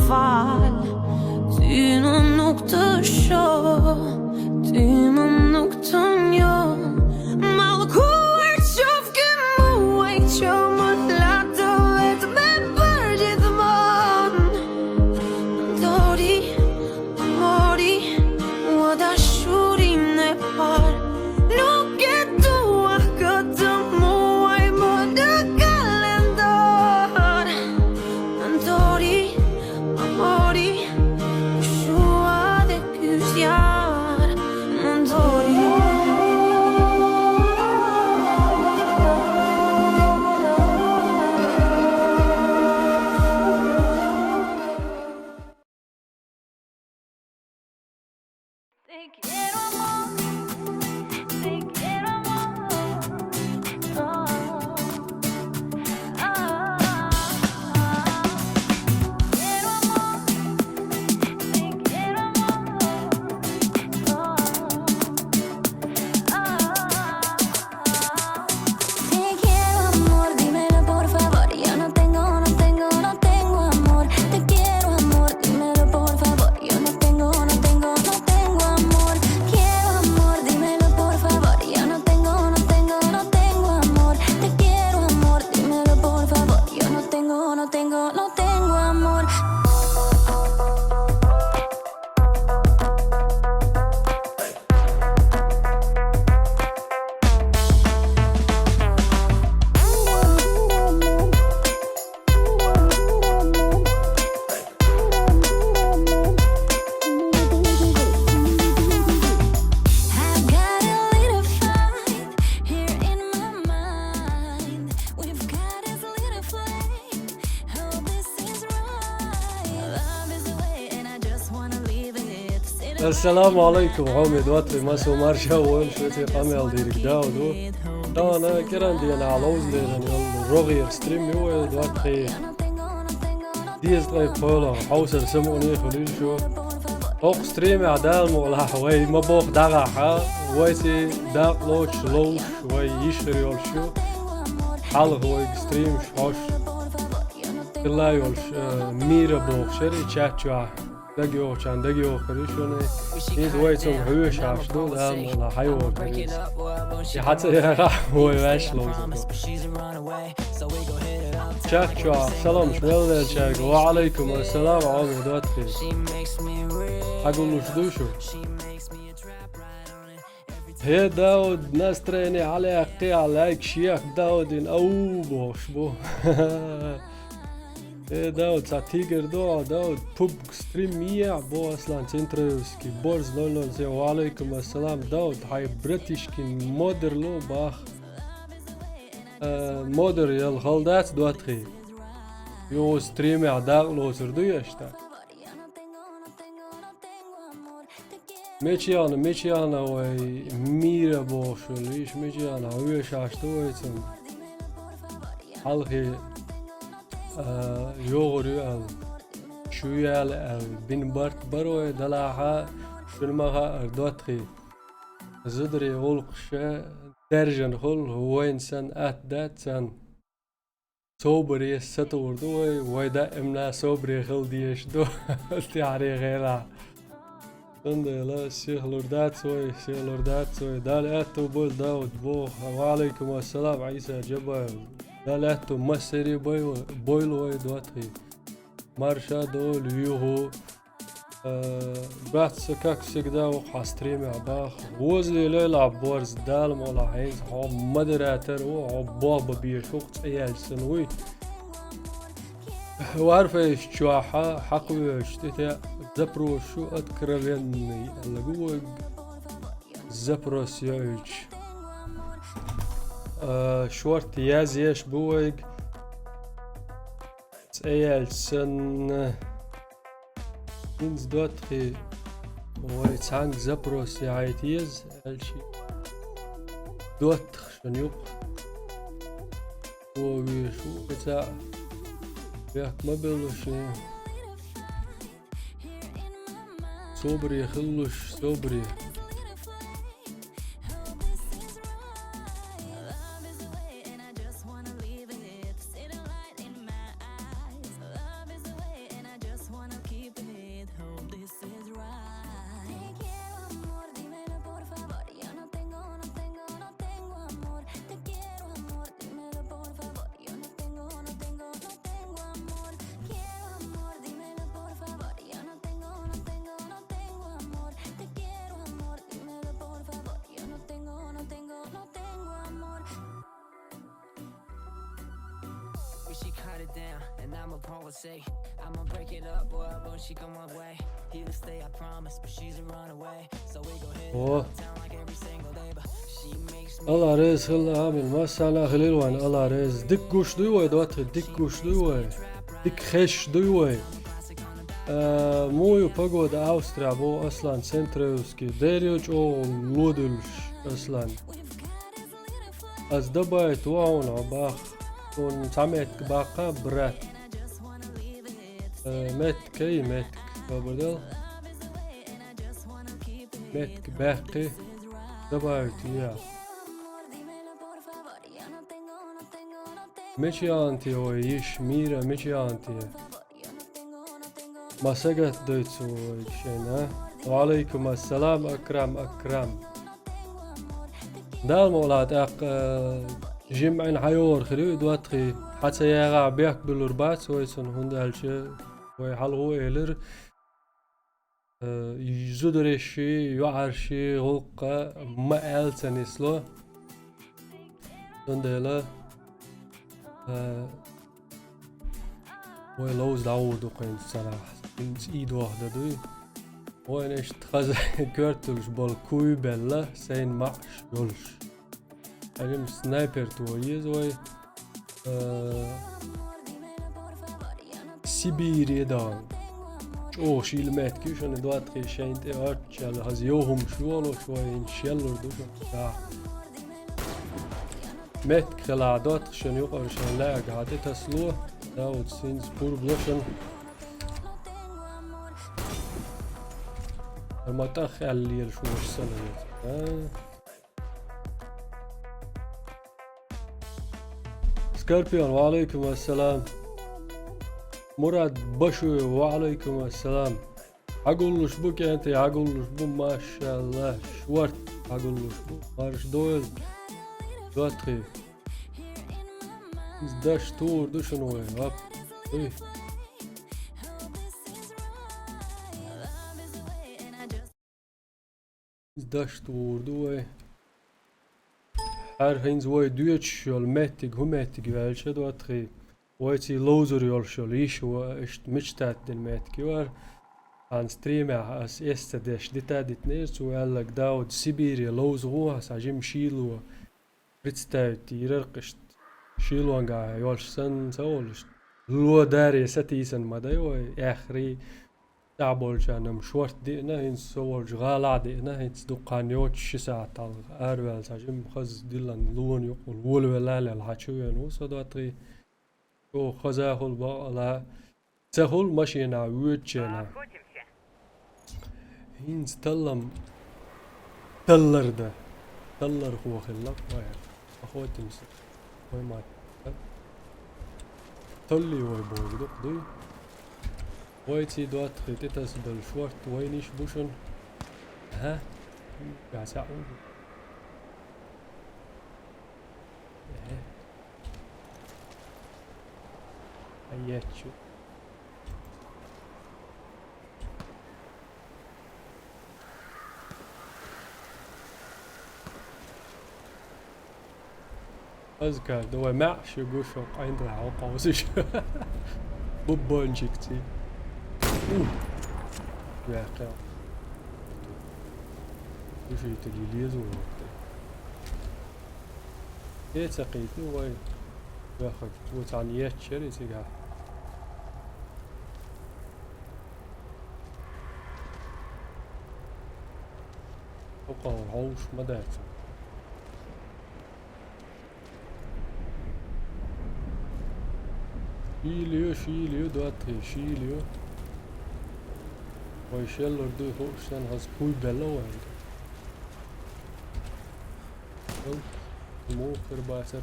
fall. Du ممنوع شو du ممنوع يوم ما كويت شوف كم ويت يوم لا دوت ببرد ضمان دوري موري ودا شوري نبار نو كدو أخدم وي مودا كالندار دوري موري شو هذا كوزيار دوري Te quiero amor, te quiero amor. Oh, quiero amor, te quiero amor. Te quiero amor, dímelo por favor. Yo no tengo amor. Te quiero amor, dímelo por favor. Yo no tengo amor. Quiero amor, dímelo por favor. Yo no tengo amor. Te quiero amor, dímelo por favor. Yo no tengo amor. I've got a little fight here in my mind. We've got this little flame. Oh, this is right. Love is the way, and I just wanna leave it. السلام عليكم عمد واتري ماسو مارشا ومشوتي قامل ديرك داودو انا كيران دينا علوز ليران روغير ستريم يو دواتري ديز طيب بولا حوسر سموني خليشو اوق ستريم عدال مولا حوي مبوخ داغاحا ويسي داق لوش وي يشري شو حالغ وي ستريم شوش كلا يولش ميرا بوخ شري تشاتشوا دقيقة كان دقيقة خريشوني نيد ويتهم هوش عشدو دام ولا حيوة كريس حتى راح هو واش لوزن شاك شو سلام شمال شاك وعليكم السلام عمي دواتخي أقول له شدوشو هي داود ناس تريني عليها قيع لايك شياك داود أو بوش بو ايه داود ساتيجر داود بوب ستريم ميع بو اصلا تنتروسكي بورز لولو زي وعليكم السلام داود هاي بريتشكي مودر لو باخ مودر يل خلدات دواتخي يو ستريم عداق لو سردو يشتا ميشيانا وي ميرا بوشو ليش ميشيانا ويش عشتو ويتم حلقي يوغري شويال بين بارت بروي دلاها شنمها اردوتخي زدري غلقشة درجن خل هو انسان دات سان صوبري ستور دوي ويدا امنا صوبري خل ديش دو تياري غيرها لا الشيخ لوردات سوي دال اتو بول داود بو وعليكم السلام عيسى جبل دالاتو مسيري بويل وي دواتي مارشا دول يوهو بات سكاك سكدا وحاستريم عباخ وزلي ليلع بورز دال مولا حيز حو مدراتر وعبابا بيشوق تسيال سنوي وعارفة ايش شواحة حقوي اشتتا زبرو شو اتكرليني اللي قوة زبرو سيوج شورت يازيش بويق تسأيال سن ينز دوتخي ويتسانق زبرو سيعيتيز الشي دوتخ شنيوق ويشو بتاع بيحك مبلوش صبري خلوش صبري wanna leave it, sitting right in my eyes. Love is the way, and I just wanna it down, and I'ma pour and say, I'ma break it up, boy, when she come my way. Here to stay, I promise, but she's a runaway. So we go hit Oh. it town like every single day, but she makes me الله رز خلا عامل مسألة خليل وين الله رز دك قوش دوي دوات دك قوش دوي دك خش دوي مويو بقود أوستريا بو أصلا سنتروسكي ديريوش أو لودلش أصلا از دبایت واونا باخ كون سمعت باقا برات متك اي متك ببدل متك باقي دبایت يا مشيانتي هو يش ميرا مشيانتي ما سقط دوتسو شينا وعليكم السلام أكرم دال مولات اق جمع حيور خلو دواتخي حتى يغا بيك بالرباط سويسن هندالش ويحلغو إلر يزودرشي يعرشي غلقة ما ألتن إسلو دندلا ويلوز داودو قين صراحة إنس إيد واحدة دوي وين اشتخذ كرتلش بالكوي بلا سين معش يولش أجم سنايبر تويز وي سيبيري دان او شيل مات كيش أنا دوات خي شين تأرد شال هز يوهم شوالو شوي إن شيلور دوشن مات خلا دوات خشن يقر شان لا قاعدة تسلوه داود سينز بور بلوشن ما تأخي على اللي شو مش سنة سكاربيون وعليكم السلام مراد بشوي وعليكم السلام أقول لش بك أنت أقول لش بو ما شاء الله شورت أقول لش بو مارش دويل دواتخي داش تور دوشنوي هاب دوي داش تور دوي هر هنز وای دویت شل متیگ هم متیگ ولش دواتخي وایتی لوزر یال شل ایش و اشت مشتات دل متیگ وار عن ستريم اس استدش ديت نيرس وقالك داود سيبيريا لوز هو هساجم شيلو بريتستاوت يرقشت شيلو انقا يولش سن سولش لو داري ستيسن مداي واخري تعبولش انا مشورت دينا هين سولش غالا دينا هين دقان يوت شساعة ارول ساجم خز ديلان لون يقول ولولا الحشوين وصدواتري او خزاهول بالا سهول ماشينا ويتشنا هين ستلم تلر ده تلر هو خلاق واحد اخوة تمسك وي ما تلي وي بوغدق دوي ويتي دوات خيتيتاس بالشورت وينيش بوشن ها قاعد ساعود اياتشو أذكر دوا معش يقوشو عندها عوقة وسيش بوبون شكتي يا قاو وشي تليليز ووقتي ايه تقيتي وين ياخد وتعنيات شري تيقع وقاو العوش مدافع شيليو دواتري شيليو ويشيلور دو هوشن هاز بوي بلو عند مو كرباسر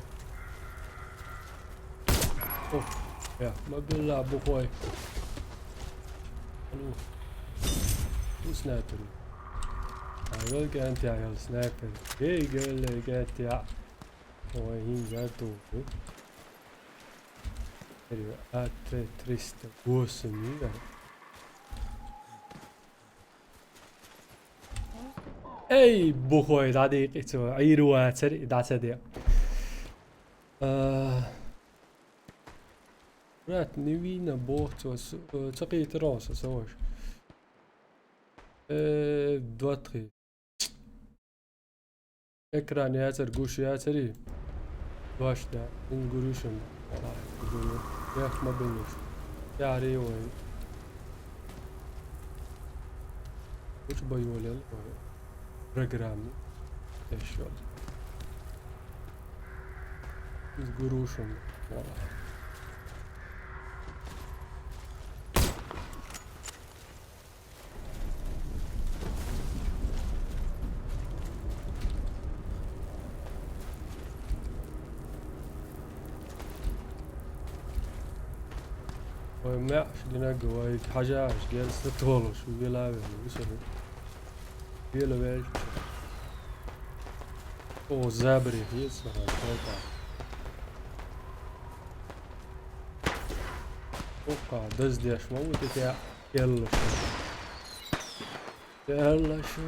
اوف يا ما بيلعبوا هواي سنايبر عيال كانت يا عيال سنايبر ايه قال لي كانت يا هو هين جاتو tre triste gåsen vidare. Ey بخوي صديقي تو عيروا سري دا سدي رات نوينا بوت تقيت راسه سواش دواتري ekran ياسر قوش ياسري واش دا نقولوشن والله نقولو ياك ما بنوش ياري وي وش بيولي برنامج ايش نقولوشن والله ما يعرفش ينقوا حاجات جالس تطولش ويلعب ويسوي يلعب او زابري يسمع اوكا دز ديش موت يا يلا شو يلا شو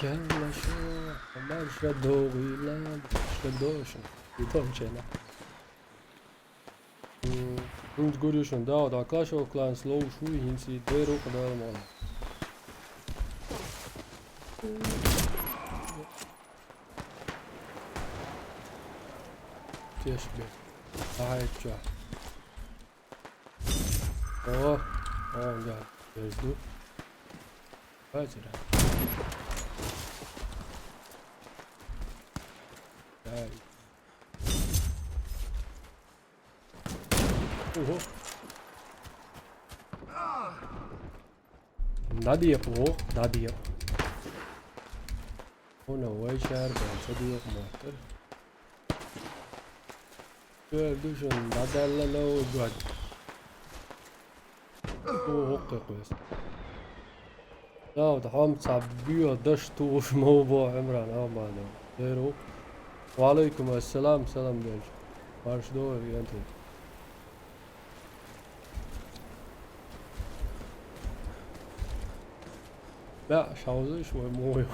يلا شو ما شدوا ولا شدوش يدوش هنا نقولوشن دا Clash of Clans low شوي هنسي ديرو قدام مال تشبه هاي جا اوه جا يزدو هاجرة هاي اوه ناديق اوه ناديق هنا ويشار بين صديق محترف دوشن نادالا لو جود اوه قيقوس لا دحوم صعبيو دشتو وش موضوع عمران امانه ديرو وعليكم السلام سلام بيج مارش دوري انت لا شاوزي شوي موي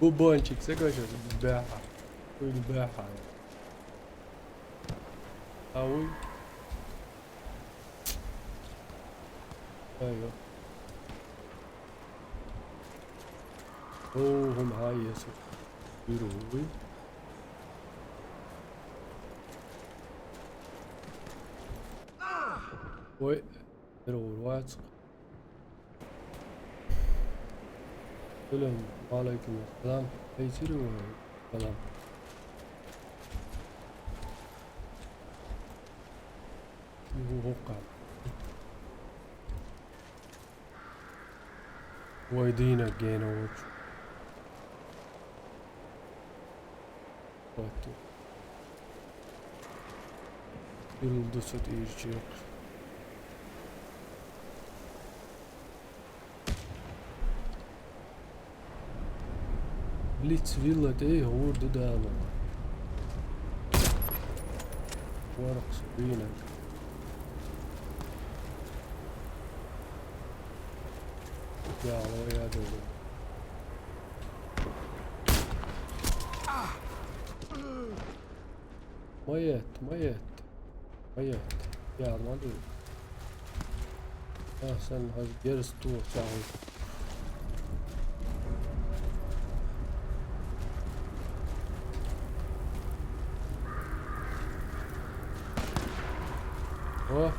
بوبونчик سكوشو باحة كل باحة اوي ايوه اوه هم هاي يسو يروي وي يروي واتسق سلام وعليكم السلام يصيروا سلام وقع ويدينا جينوش واتو يلدسut iyice Blitzwille ايه hoorde dame ورق سبينك يا الله يا دولة ميت يا مالي sen has gerisi tu sahi oh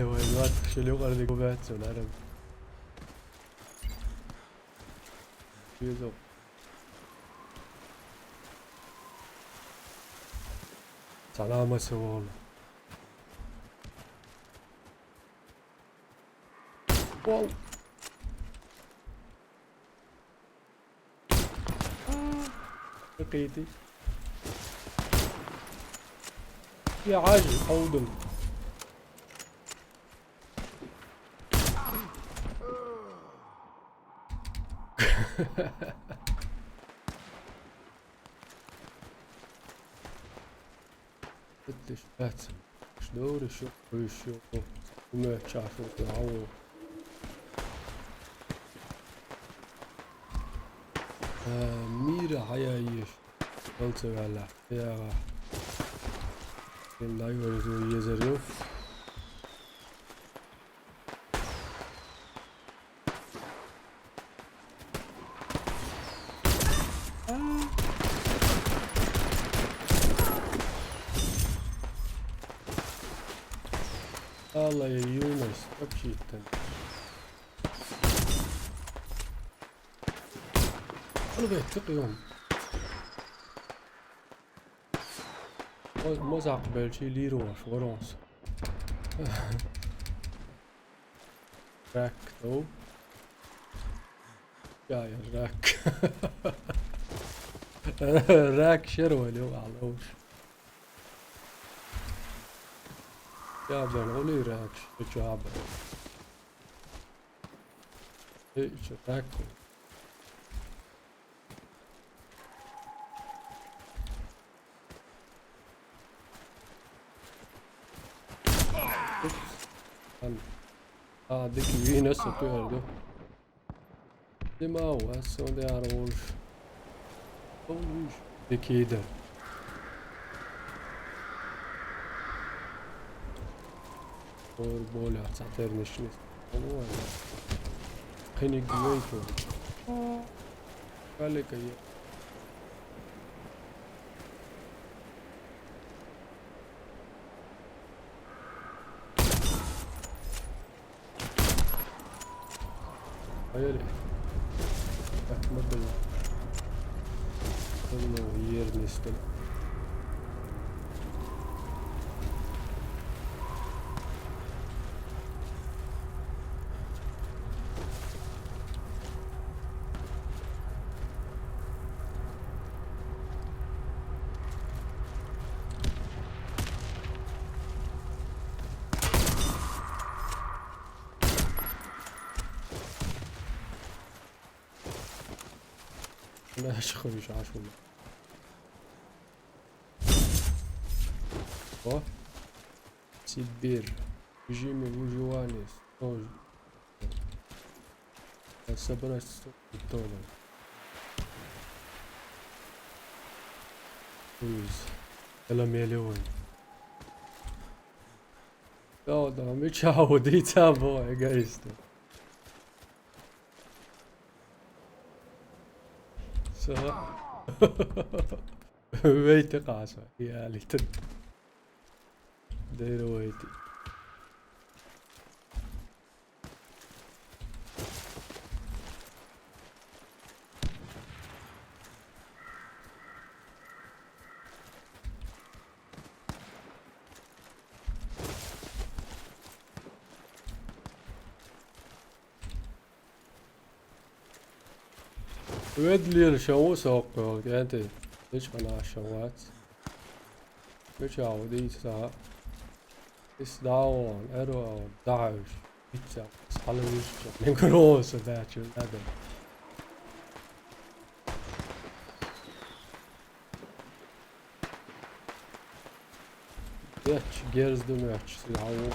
هو الوقت شو اللي يقرأ لي قبات والعرب يزو سلامة سوال واو لقيتي يا عاجل أودل فتش باتسن دور شو شو وما تشافوا تعو ميرا حيايش قلت على يا لا يورزو يزريو الله يا يونس أبشيتن أنا بيتقيهم مزاق بلشي ليرو فرنسا راك تو يا راك راك شروه لو علوش يا بنغولي راكش تجابر ايش راكو ديك فينس تقول دي ما هو هسه ما يعرفوش دي كده بولا تعتبر مشني والله خيني قويتو قال لك يا hayır bakmadım onu yerini istedim لا شغل مش عارف والله سيبير جيمي وجوانيس اوج السبرس الدولار ويز كلام مليون ده مش عاود يتابعوا يا جايز ويتي قاسة يا ليتن داير ويتي ودلي الشو سوق انت ليش انا الشوات مش عودي ساعة اس داون ارو داعش بيتزا صالويش من كروس داتشو هذا ياتش جيرز دو ماتش سيعوق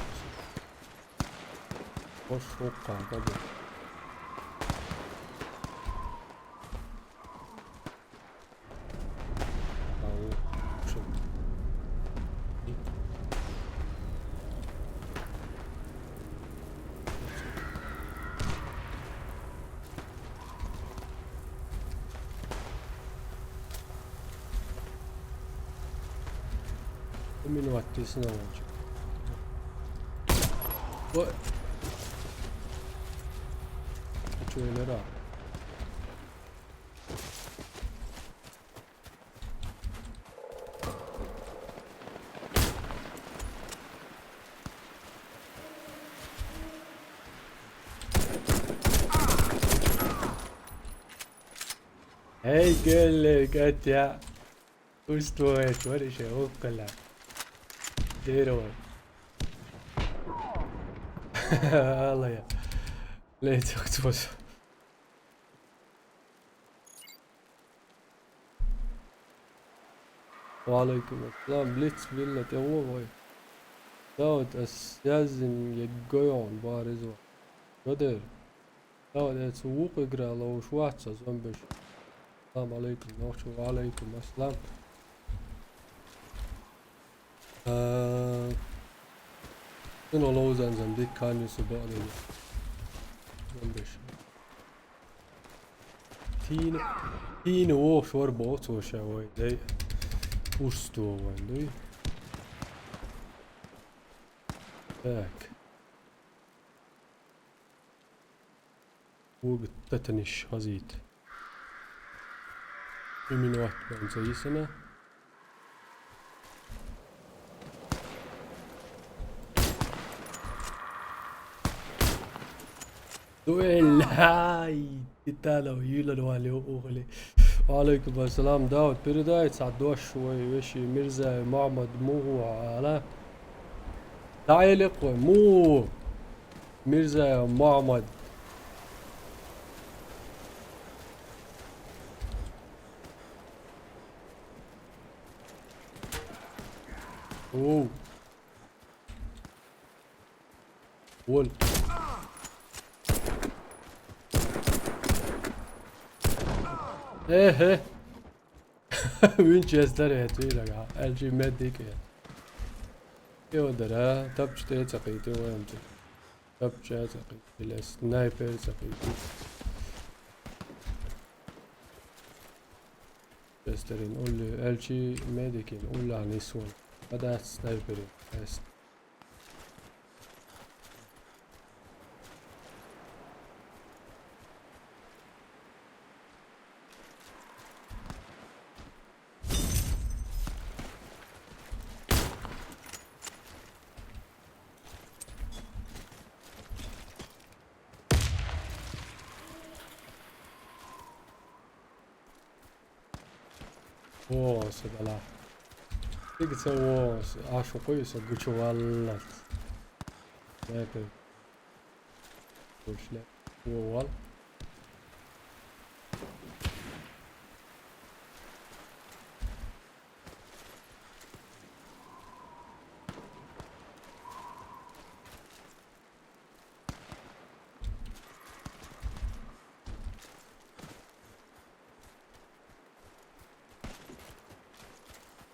وش وقع قبل من وقت سنة What? Chewing it up. Hey girl, get ya. Ustvoje, čvoriše okala. Dero. Allah ya. Lejte, otvoř. Waalaikum assalam. Blitz, Villa, te ovo. داود السيازن يجويون بارزو قدر داود يتسوق يقرأ لو شواتسا زنبش السلام عليكم نوشو وعليكم السلام شنو لو زنزن ديك كان يسبق لي زنبش تين ووش وربوت وشاوي دي وستو وندي باك وبالتتنش هزيت من وقت بان زي سنة دويل هاي تتالو يولا الوالي وغلي وعليكم السلام داود بريداي تصعدوش شوي وشي ميرزا محمد مو على تعالي قوي مو ميرزا محمد اوه ول ايه وينشستر يا تويلة الجي مديك يا يودرا تبش تقيتي ويمتي تبش تقيتي السنايبر تقيتي جسترين قول الجي مديكين قول عن نسون بدأت سنايبرين بس ووس بلا تيجي ووس عاشو قيس قلت والله سنايبر وش لا ووال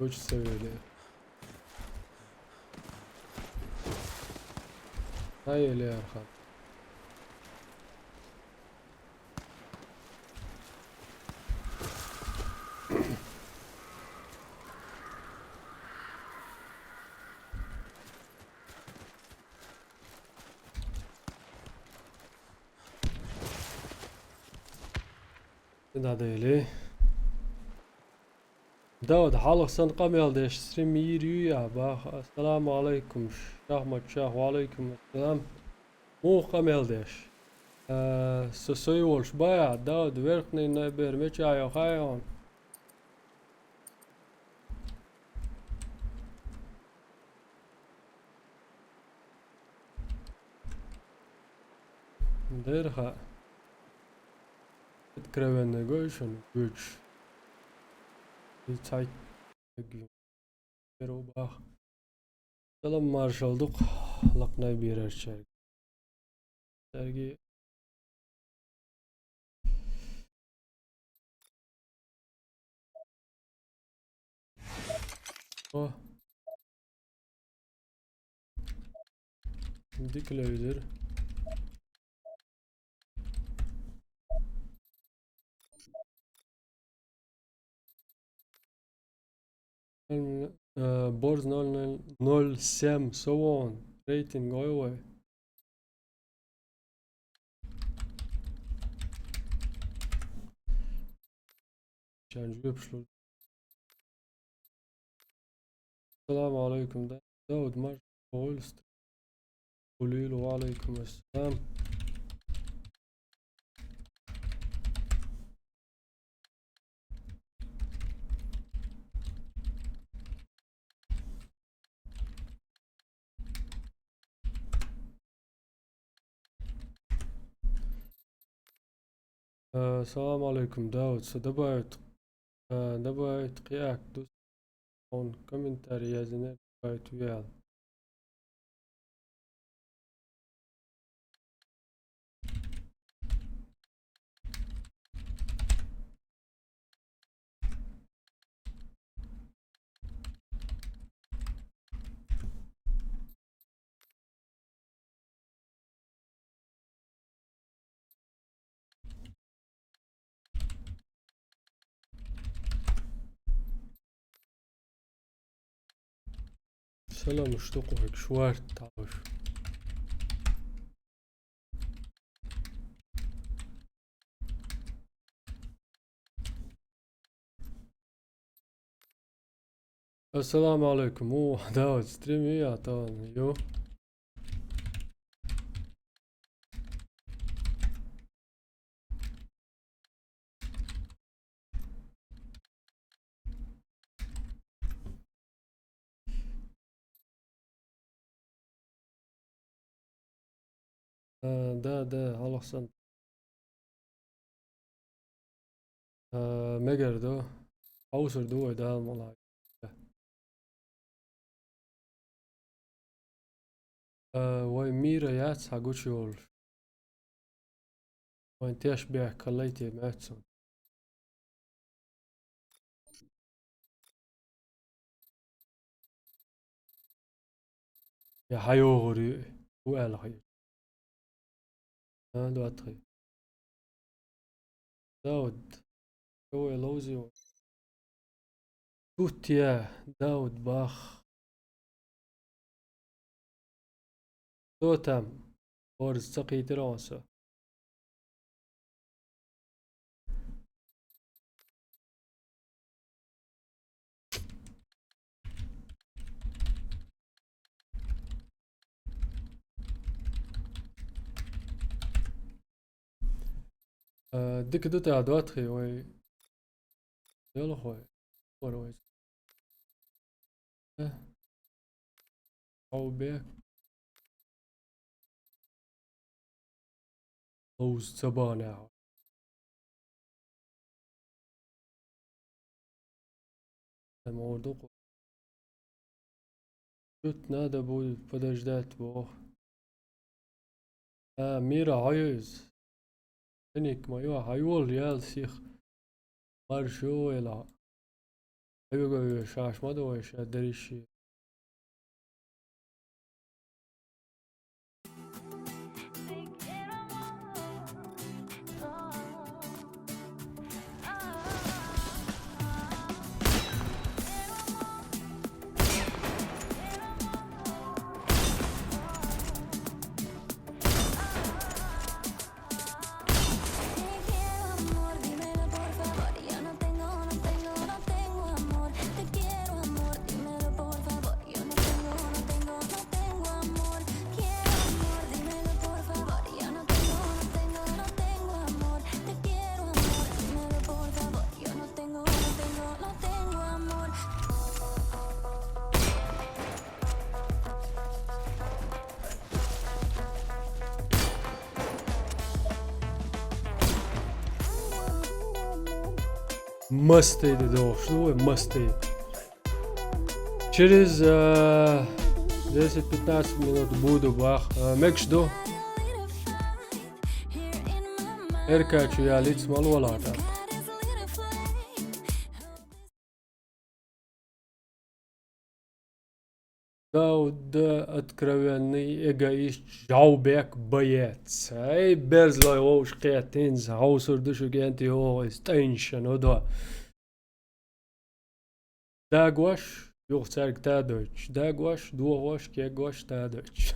وش تسوي لي هاي اللي ارخص هذا ليه داود حالك سنقام يالديش سرمي ريا باخ السلام عليكم شاهمد شاه وعليكم السلام مو قام يالديش سسويولش بايع داود ويرقني نبير ميشايو خايون ديرها تكرهن نيجوشن güç Çay bak. Selam marş olduk. Laknay birer çay. Sergi oh dikledir. Borz 007 so on rating away. Şancı yapışlar. Selamun aleyküm da. Davud marş olst. قولي له وعليكم السلام. السلام عليكم داود دبعت قياك دوس on commentary yazını gayet uyar. سلام اشتقك شوارت تعرف. السلام عليكم. اوه داود ستريمي يا طبعا يو. ده Alexander. Megar då. Hauser då är det måla. وای ميرا يات حقوشول. وانت اشبه كليتي ماتسون. يا حيوغري وقال خي. دو اتخي. داود هو لوزي. توتيا داود باخ. توتم ورز تقي دراسة. ديك دوتا دوات خي وي. يلا خوي. وروي. او بيك. لوز تبانا. الموضوع. شوت نادا بول подождать بو. ميرا عايز. انك ما يو حيول يال سيخ. مارشو يلا. ايوه شاش ما دوش ادريشي. Мастей до что мастей. Через 10-15 минут буду бах. Мекшдо. Эркачу я лиц малвалата. Да откровенный эгоист жаубек боец. Эй берзлой оуш кятинз хаусур душу генти о стеншен ода. Dagwash, yok serk ta Deutsch. Dagwash, duowash, kegwash ta Deutsch.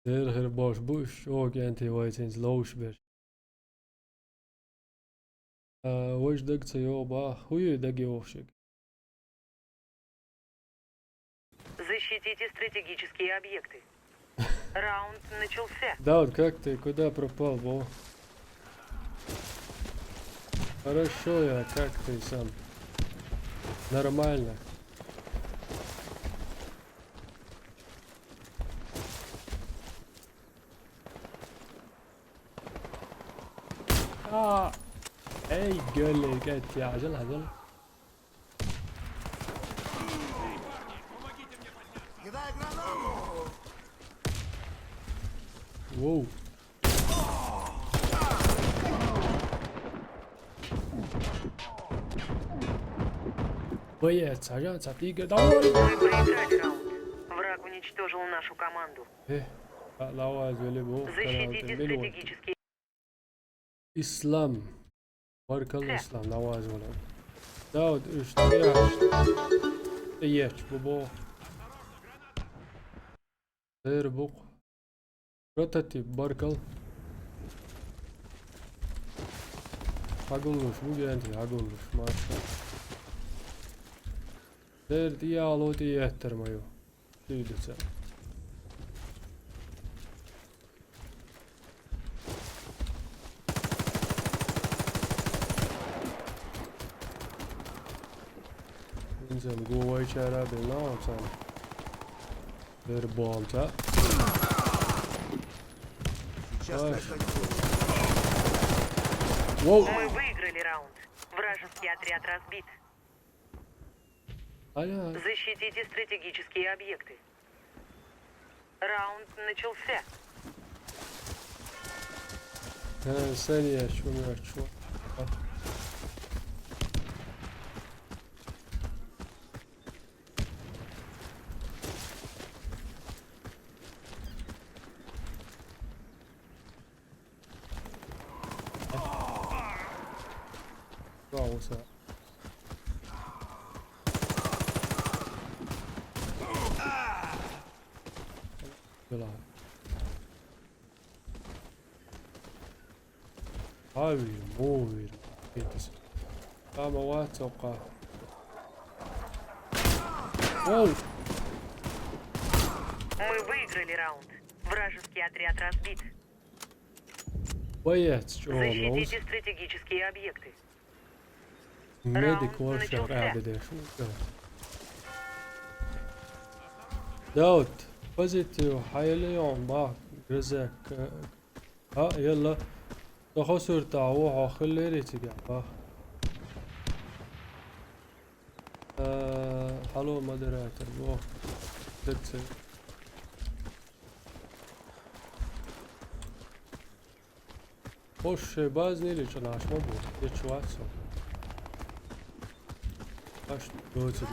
Der bosh bush, och anti waitins loshber. Ваш дагца ёба, хуй даги овшик. Защитите стратегические объекты. Раунд начался. Да, вот как ты, куда пропал, во? Хорошо я, как ты сам? Нормально. اي قال لي قالت يا عجل عجل. واو боец, сажаться, ты готов? Мы проиграли раунд. Враг уничтожил нашу команду. لواز ولبو Защитите стратегические. إسلام بارك الله إسلام لواز ولا Daud اشتريها ايش بابا غير بوق prototyp barkal Hagulmuş bu geldi hagulmuş maşallah derdi yağlı diye ettirmiyor Düydü sen İnsan gova içeri abi ne yapsan Ver bolca Аж. Воу! Мы выиграли раунд. Вражеский отряд разбит. Аля. Защитите стратегические объекты. Раунд начался. ثانية شو Vamos يلا هاوي موير بيتس مواد توقع واو Мы выиграли раунд. Вражеский отряд разбит. ويات شو Защитите стратегические объекты. ميديك وورفير قاعد يدير شو داود بوزيتيف حيليون باك رزاك ها يلا خسر تعوح خلي ريتي باك حلو مودراتور بو دكتور خوش باز نیلی چون آشما بود یه چوات سو Аж дочек.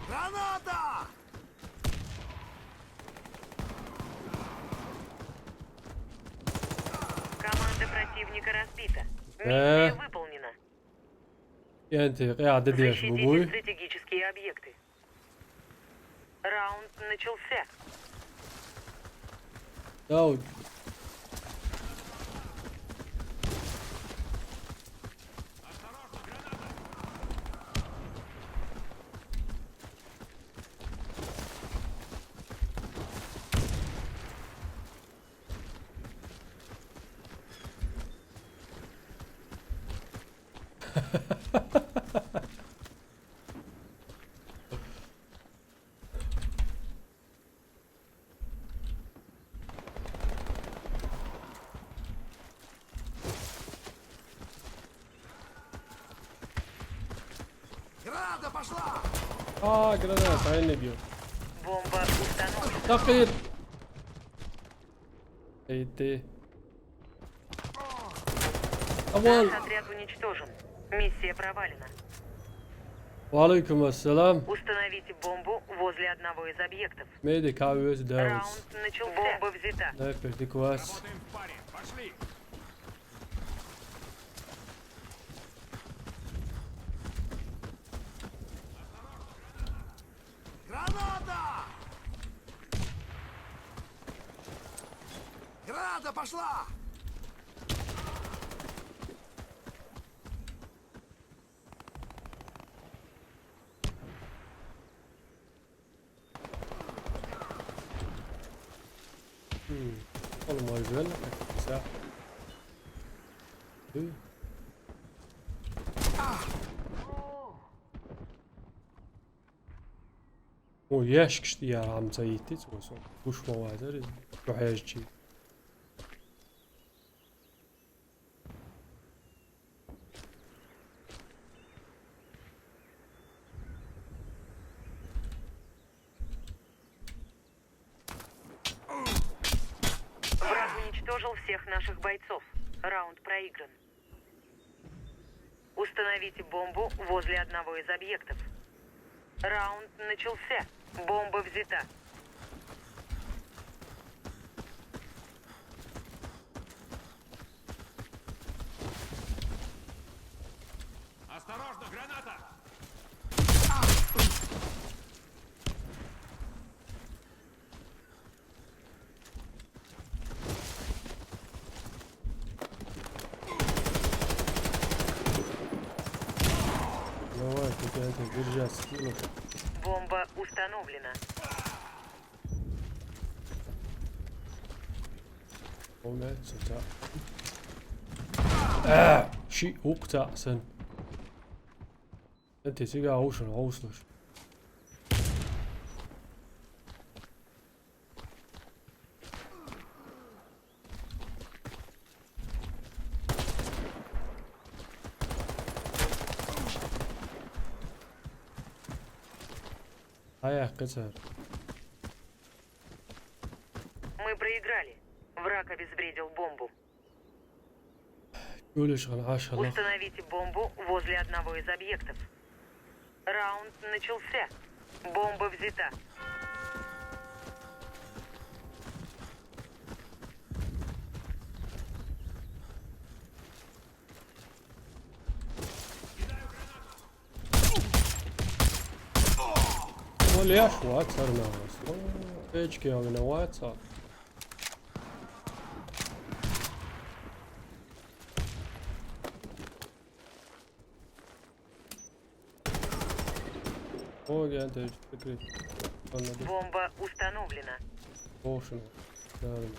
Граната! Команда противника разбита. Миссия выполнена. انت قاعد تدير Защитите بابوي стратегические объекты. Раунд начался. داود Граната пошла! جرانات عيني بيو Бомба установлена. تقير ايتي اول Наш отряд уничтожен. Миссия провалена. وعليكم السلام Установите бомбу возле одного из объектов. ميديك عاوز داود Раунд начался. Бомба взята. لا يفرق كواس Работаем в паре. Пошли! Граната! Граната пошла! والله ما يزال ساعة O yaşkıştı ya Hamza yiğitti olsun. Kuş mavadır. Kuhayajçı. Враг уничтожил всех наших бойцов. Раунд проигран. Установите бомбу возле одного из объектов. Раунд начался. Бомба взята. Граната! Давай, какая-то держать скилл. Бомба установлена. Moment, så tager. Shit, tager sen. انت تيجي عوش عوصلش. هيا قتل. Мы проиграли. Враг обезвредил бомбу. كلش غنعاش هلا. Установите бомбу возле одного из объектов. Раунд начался. Бомба взята. ليش واترنا بس ايش كيا من واتساب فوق انت ايش فكري Бомба установлена. شنو دارم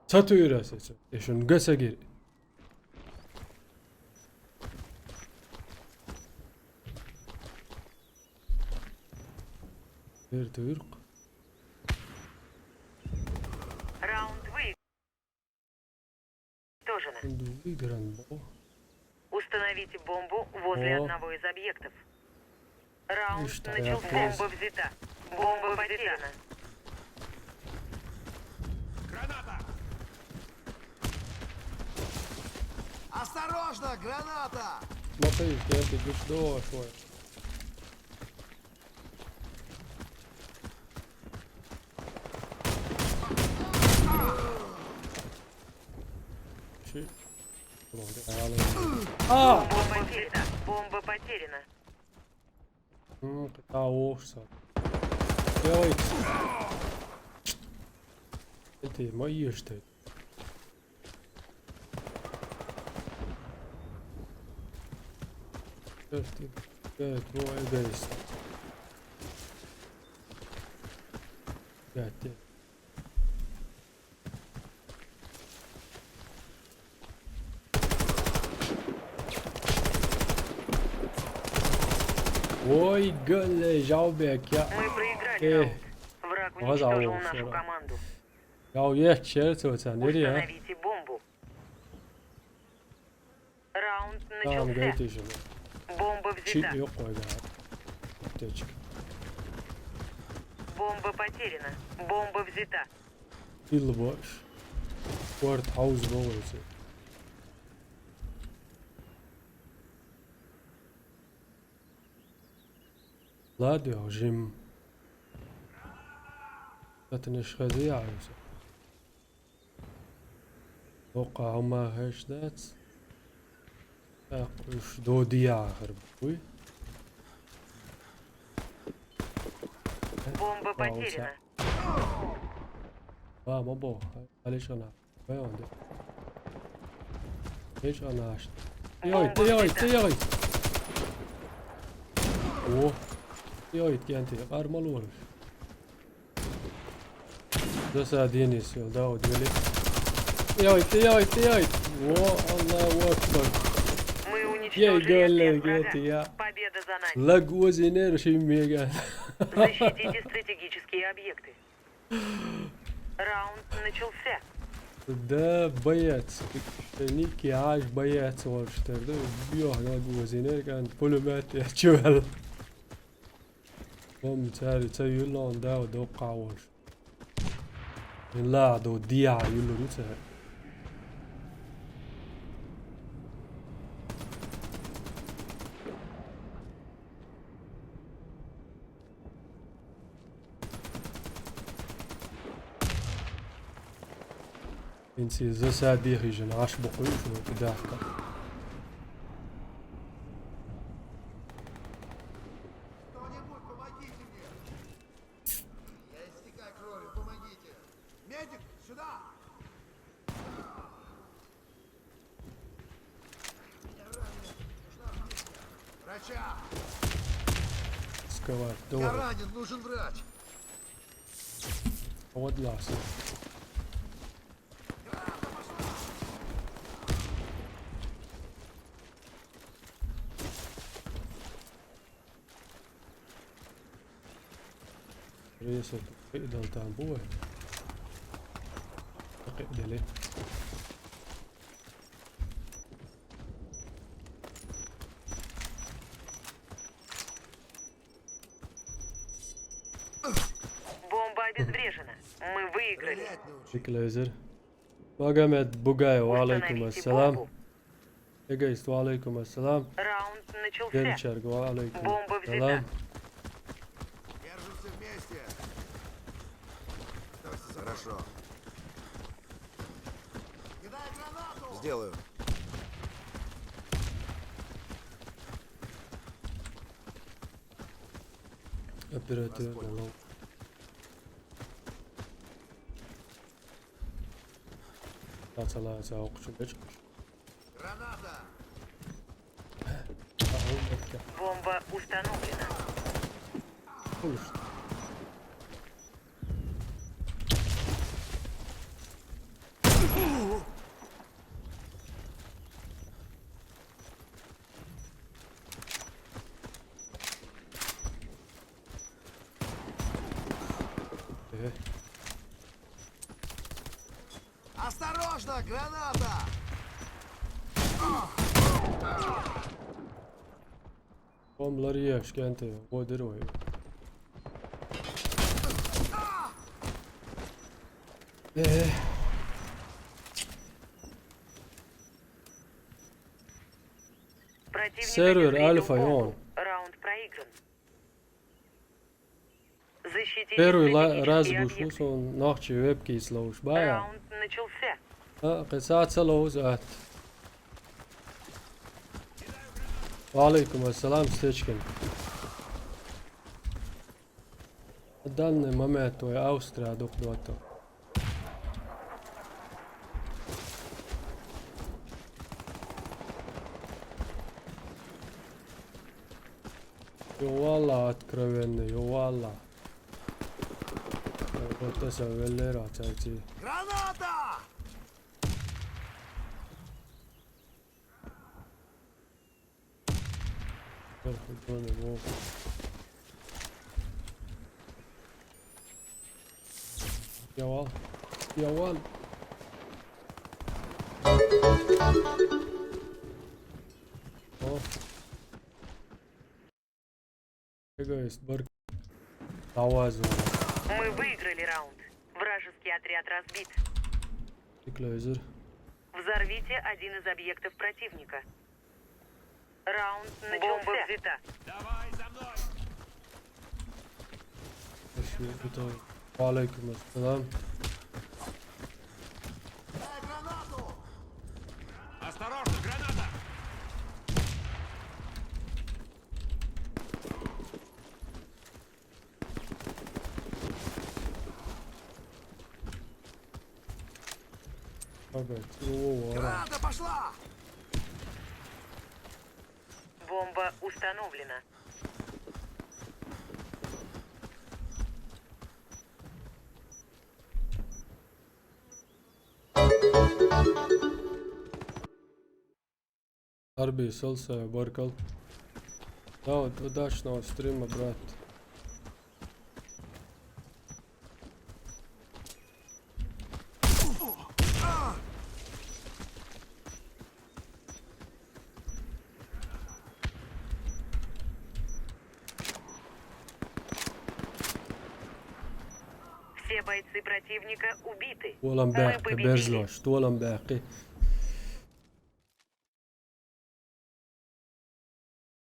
ساتويرا سيسو ايشون قسقير Тырк. Раунд уничтожена. Выигран. Установите бомбу возле О. одного из объектов. Раунд Ишь ты, начался. опять. Бомба взята. Бомба потеряна. Граната! Осторожно, граната! Смотри, я ты идешь до швой. Бомба потеряна. Бомба потеряна. قطع وورسا يايت انت ما يشتي شفتي قاعد مو جالس قاعد Ой, гole, жалбек я. Мы проиграли Э, раунд. Враг глаза уничтожил лучше, нашу да. команду. Я уехал, черт, nereye? Установите бомбу. Раунд Tamam, начался. gayet işim. Бомба Çip взята. yok o ya. Aптечка. Бомба потеряна. Бомба взята. Kill boş. Ward house boğuyorsun. لا يا جيم. تتنش خديعة يوسف. توقع ما هاش ذات. اقش دو دياع خربوي. Бомба потеряна. ما بو ليش انا وين عندي ليش انا عشت يايت يايت يايت اوه يايت كانتي قار مالورش ده سادينيس يا داود ولي يايت يايت يايت الله اكبر Мы يا уничтожили قال всех врага. لك يا Победа за нами. لقوا زينير شي ميجا Защитите стратегические объекты. Раунд начался. ده боец نيكي عاش боец ورشتر ده بيوه لقوا زينير كان كل مات يحجوها هم تاري تسوي لون ده ودوقع ورش لا دو ديع يلو نتا انسي засади хижин аш бухуй шуно тидахка. Кто-нибудь, помогите мне! Я истекаю кровью, помогите! Медик, сюда! Я ранен. Нужна аптечка. Врача! Скавай, Я давай. ранен, нужен врач! Вот лас. ريسو تقدر تنبوه تقدر ليه Бомба обезврежена. Мы выиграли. Стрелять научи. شكل ليزر وقامت بوغاي وعليكم Установите السلام бомбу. اجيست وعليكم السلام Раунд начался. جرشرق وعليكم Бомба السلام взята. Держимся вместе! Давайте хорошо. Кидай гранату! Сделаю. оперативно ну. Атала заокчу бечкуш Граната! аулетке Бомба установлена. кулуш Осторожно, граната! Bombaları yemiş kenti o deri o Противник Сервер обезвредил Альфа и бомбу. он. Раунд проигран. Защитите Первый стратегические раз объекты. بوشوس وناخشي ويب كيس لوش بايا Раунд начался. قصات سلوز ات وعليكم السلام ستيشكن данный момент твой Австрия дух дуато والله откровенный والله вот это велера чайти Граната! Явал. Явал. О. Есть барк. Авазу. Мы выиграли раунд. Вражеский отряд разбит. Клейзер. Взорвите один из объектов противника. Раунд начался. Бомба взята. Давай за мной! وعليكم السلام. Дай гранату! Осторожно, граната! Опять. О, ара. Граната пошла! Бомба установлена. Арби солса баркал. Да, вот удачного стрима, брат. Все бойцы противника убиты. ولم Мы باقي победили. بيرزلوش ولم باقي.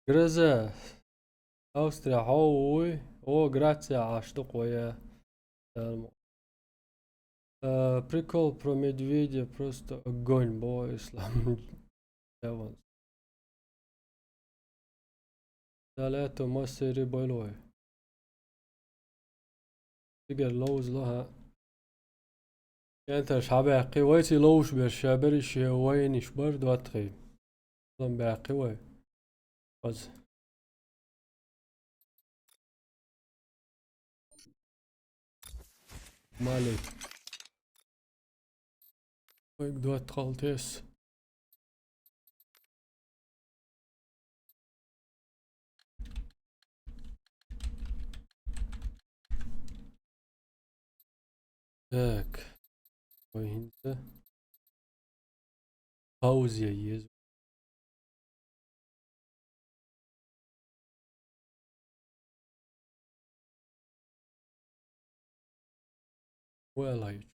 Grazie. Austria هوي. او grazie عاشتق ويا. Прикол про медведя просто огонь, бой, ислам. Яван. ثلاثة مصري بلوي. تقدر لوز لها. انت شعبي قويتي لوش بالشابري شي وين شبر دواتخي. ضم باقوي. بس. مالي. ويك دوات خالتيس. هاك. وين انت؟ باوز يا يزو. ولا يجو.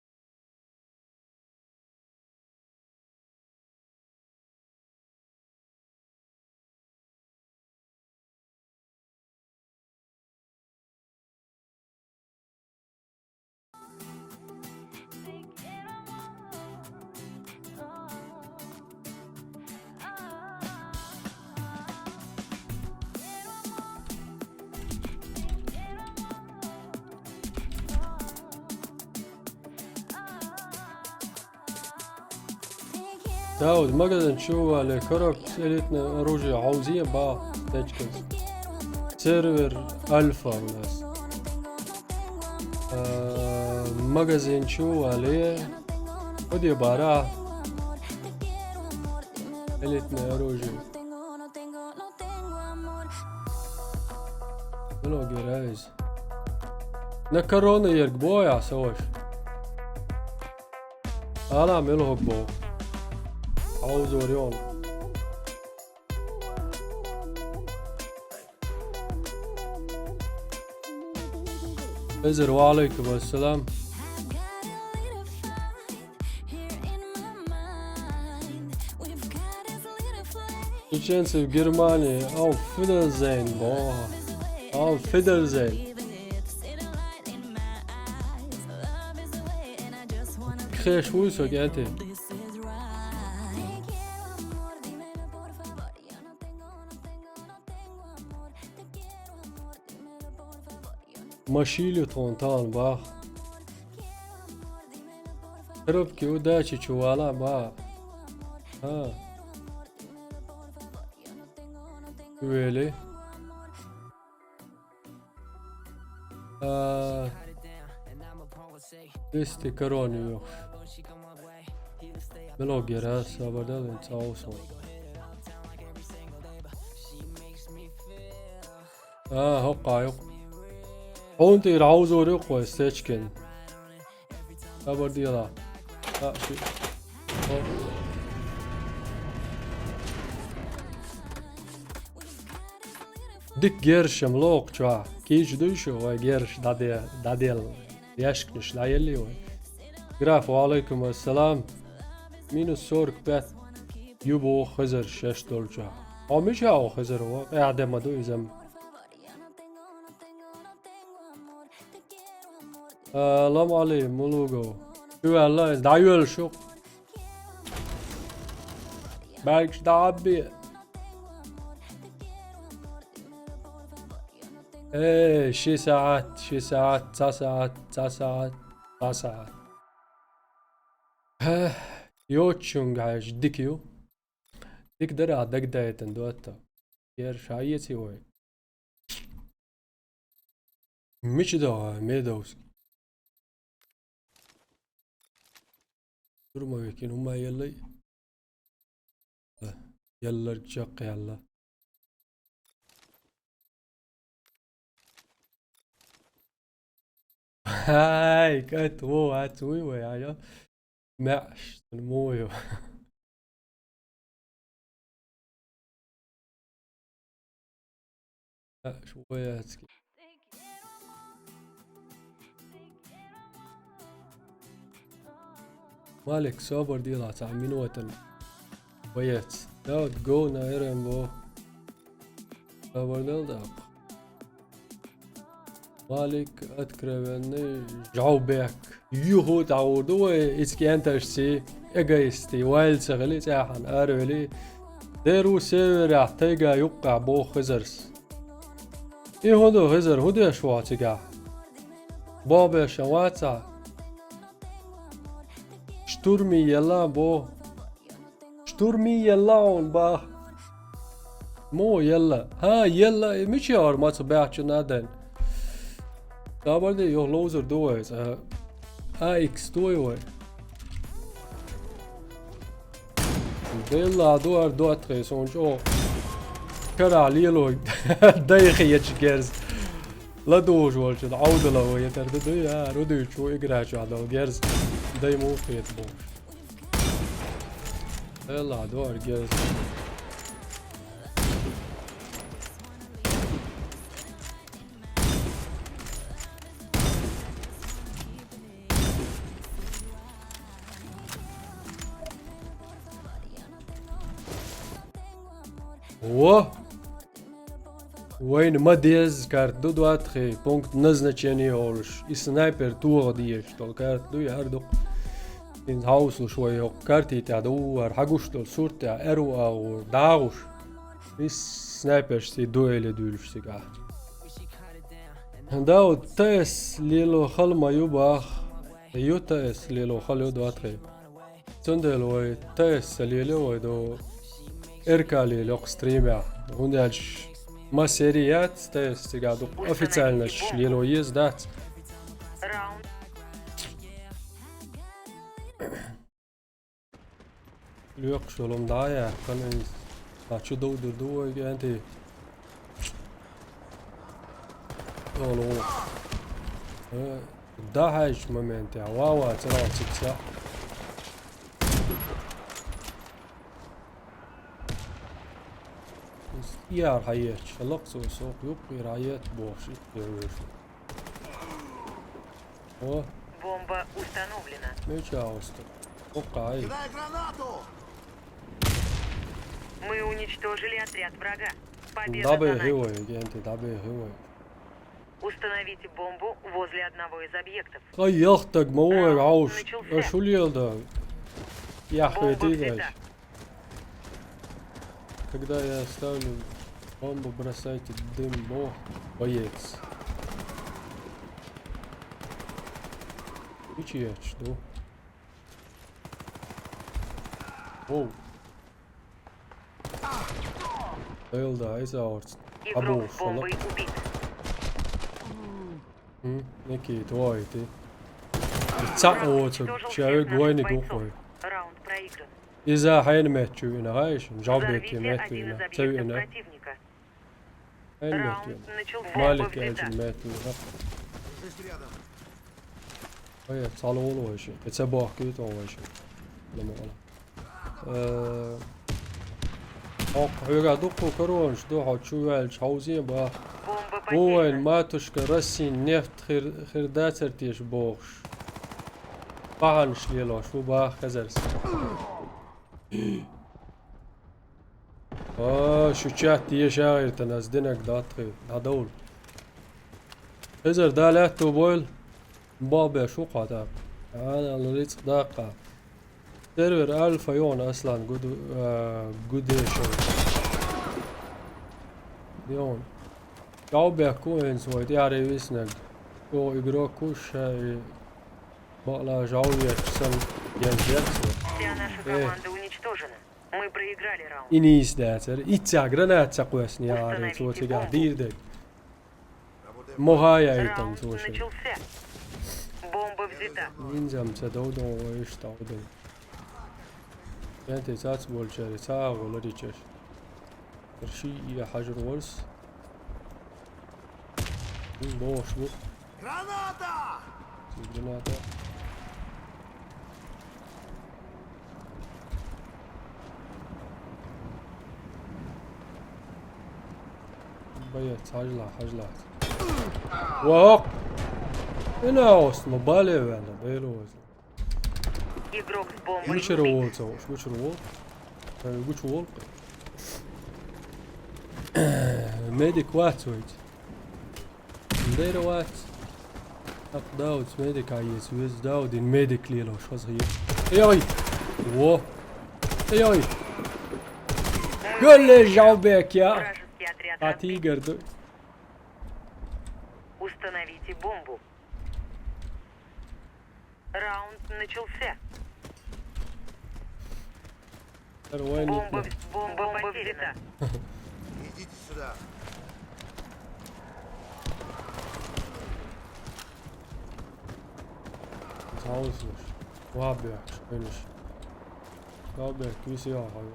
داود ما قدر نشوف على كرك سألتنا أروجي عاوزين با تجكز سيرفر ألفا الناس ما قدر نشوف عليه ودي بارا سألتنا أروجي منو جرايز نكرونا يرقبو يا سوش أنا أعمله بو عاوز اوريون ازر وعليكم السلام تشانس بجرماني او فيدرزين بو او فيدرزين خيش ويسوك انتي ماشيلي طونتان باخ ربكي وداشي شوالا با ها ويلي دستي كروني يوخ ملوك يراس ابدا انت اوصل هقع يوق هونتي العوزو ريقو استيشكن ابر ديلا شي ديك جيرش ملوق شوا كيش دوشو جيرش داديل يشكنش لا يلي وي جراف وعليكم السلام مينوس سورك بات يبو خزر شش دولجا او مش هاو خزر هو قاعد ما دو يزم لام علي ملوغو شو الله دايول شو باكش دعبي ايه شي ساعات 9 ساعات يوتشونغ عايش ديكيو ديك درع دك دايتن دوتا ير شايتي وي مش دوا ميدوس durma vekin huma يلا رجاق يلا هاي كانت مو هاتوي ويا معش المويو شوية مالك سوبر ديلا تاع منوتن ويات داود جو نايرن بو سوبر ديل داق Malik откровенный жаубек. Юху таудо искентерси эгоисти вайлцгли тахан арвели деру север тайга юқqa бо хизерс. يهودو هزر هودو شواتيقا بابا شواتا شتورمي يلا بو شتورمي يلا اون با مو يلا ها يلا مش يار ما تبعتش نادن دابردي يو لوزر دويز اكس دوي بيلا دوار دوتري سونجو كرا ليلو دايخي يتشجرز لا دوج والجد عودة لو يترددو يا ردو شو يقراجو على الجرز داي مو فيت بوش يلا دوار جرز О! Войн мадез карт до 23 пункт назначения орш. И снайпер тур диеш тол карт ду ярдо. In haus شوي كارتي تاع دوار حقوش تول صورت تاع ارو او داغوش. Is سنايبر سي دويل دولش سيغا. داو تاس ليلو خلما يوباخ يو تاس ليلو خلو 23. تندلو تاس ليلو دو اركالي لوق ستريمر وندالش ما سيريات تستقعدوا официально ليلو يزدات Раунд ليق شلون دايا كان تاچو دو انتي لو ده هاش مومنت واوا ترى تكسا يار حياتش لقصو سوق يبقي رايات بوشي يروش о бомба установлена. ميچاوستو وقعي Кидай гранату! Мы уничтожили отряд врага. Победа за دابي нами. هواي انت دابي هواي Установите бомбу возле одного из объектов. خيختك موك عوش شو اليل ده يا Бомба حياتي взята. когда я ставлю бомбу бросайте дым бог боец я жду оу Элда айзаорц Игрок абу с бомбой убит. Некий твой ты цаоцо чавик войны гохой Раунд проигран. إذا حين ماتشو إنا عايش جابت Завите ماتشو один из إنا объектов تسوي إنا противника. حين ماتشو Раунд начался. مالك Бомба يا взята. جن ماتشو Здесь рядом. هي تصالون وشي يتسبوح كيوتو وشي لما أنا هيقع دقو كرونش دوحو تشوال شحوزين با Бомба وين потеряна. ما تشك رسين نفت خير داتر تيش بوخش بعنش ليلوش مو با خزرس شو تشات يا شاعر تنزدنك داتخي هدول خزر دالاتو بويل بابا شو قادر انا الريتس داقة سيرفر الفا يون اصلا جود يون جاوبه كوينز ويد يعرف يسنق او игрок كوش بقلا جاوبه كسن ينجرسو Вся наша команда уничтожена. Мы проиграли раунд. إنيس داتر إتسا جرانات تقوسني يا عاري توتي قاعد ديردك Работаем. مو هاي أيتم Раунд توشي начался. Бомба взята. ينزم تدودو ويش تعودو يعني تات بولشاري تا ولا ريتشش رشي يا حجر ورس بوش بو Граната! جراناتا بيت حجلات وق هنا وسط مبالي وانا بيلوز Игрок с бомбой وشر убит. وول تو وشر وول وش وول ميديك واتويت دلوقتي داود ميديك عايز ويز داود الميديك ليه لو شو صغير اي во ой قول لي جاوبك يا Вражеский отряд разбит. тигр Установите бомбу. Раунд начался. وين Бомба يطلع взята. Идите сюда. تعوزش وابيعش فينش وابيع كيسي يا هاي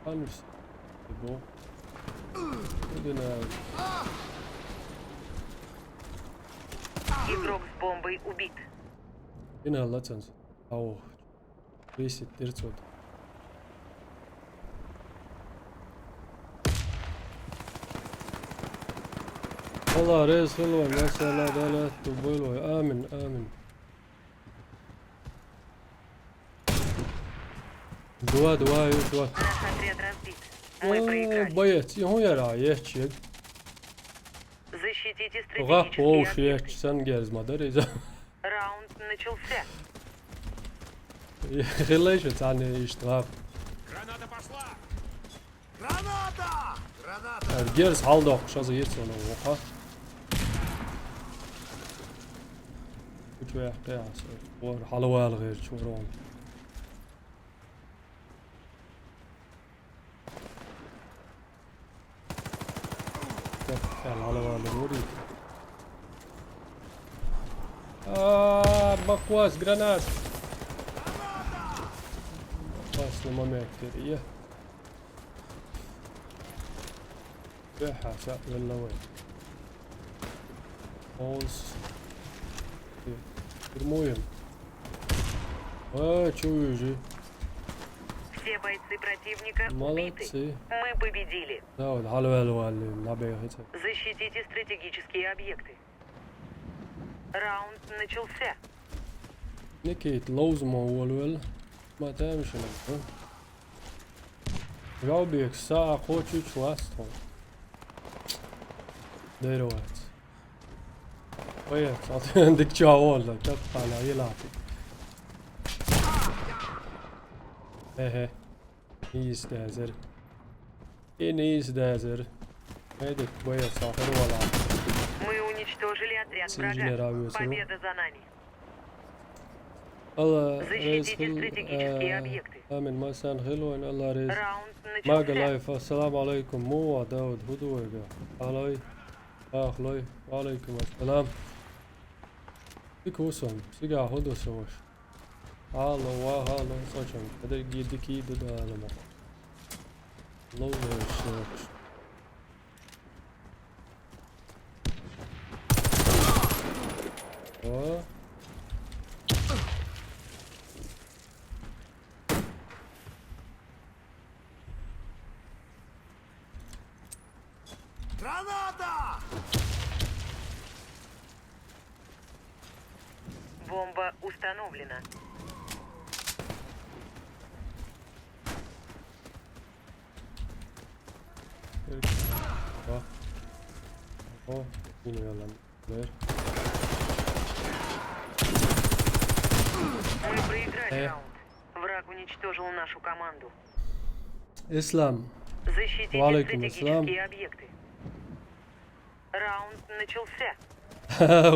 خمس يبو بدنا Игрок с бомбой убит. هنا لا تنسى او ريسي ترتود والله ريس حلوة ما شاء الله دالت تبولو آمن آمن دوا يدوا Наш отряд разбит. Мы проиграли. بايت هو يرى يحكي Защитите غاق стратегические ووش يحكي объекты. سنجرز ما دري إذا Раунд начался. خليش تعني يشتغل Граната пошла! Граната! Граната! الجيرز حالدوق شو زي يتسون وقع شو يحكي عسى ور حلوة الغير شو رون الحلوة الغوري بقواس جرانات بس لما ما كتير بيعها ساق ولا وين خالص المهم شو يجي Все бойцы противника убиты. молодцы Мы победили. داود حلوة اللي نبيعتها Защитите стратегические объекты. Раунд начался. نكيت لوزم أول ولا ما تمشي نبغى جاوبيك ساعة خوتشي شواستهم دلوقتي ويا تعطي عندك جاول لك تبقى على يلعبي هه يستهزر إن يستهزر هيدك ويا صاحر ولا Мы уничтожили отряд Синженер врага. авиации. Победа за нами. الله Защитите رزق стратегические объекты. آمن ما سان خلوين الله رزق Раунд ما начался. قلايف السلام عليكم مو داود هدوء علي أخلي وعليكم السلام بكوسم سيجا هدو سوش هالو وهالو صوشم هذا يدك يدو ده لما لو يشوش Граната! Бомба установлена. يلا يلا غير Мы проиграли Э. раунд. Враг уничтожил нашу команду. اسلام Защитите Валейкум стратегические объекты. Раунд начался.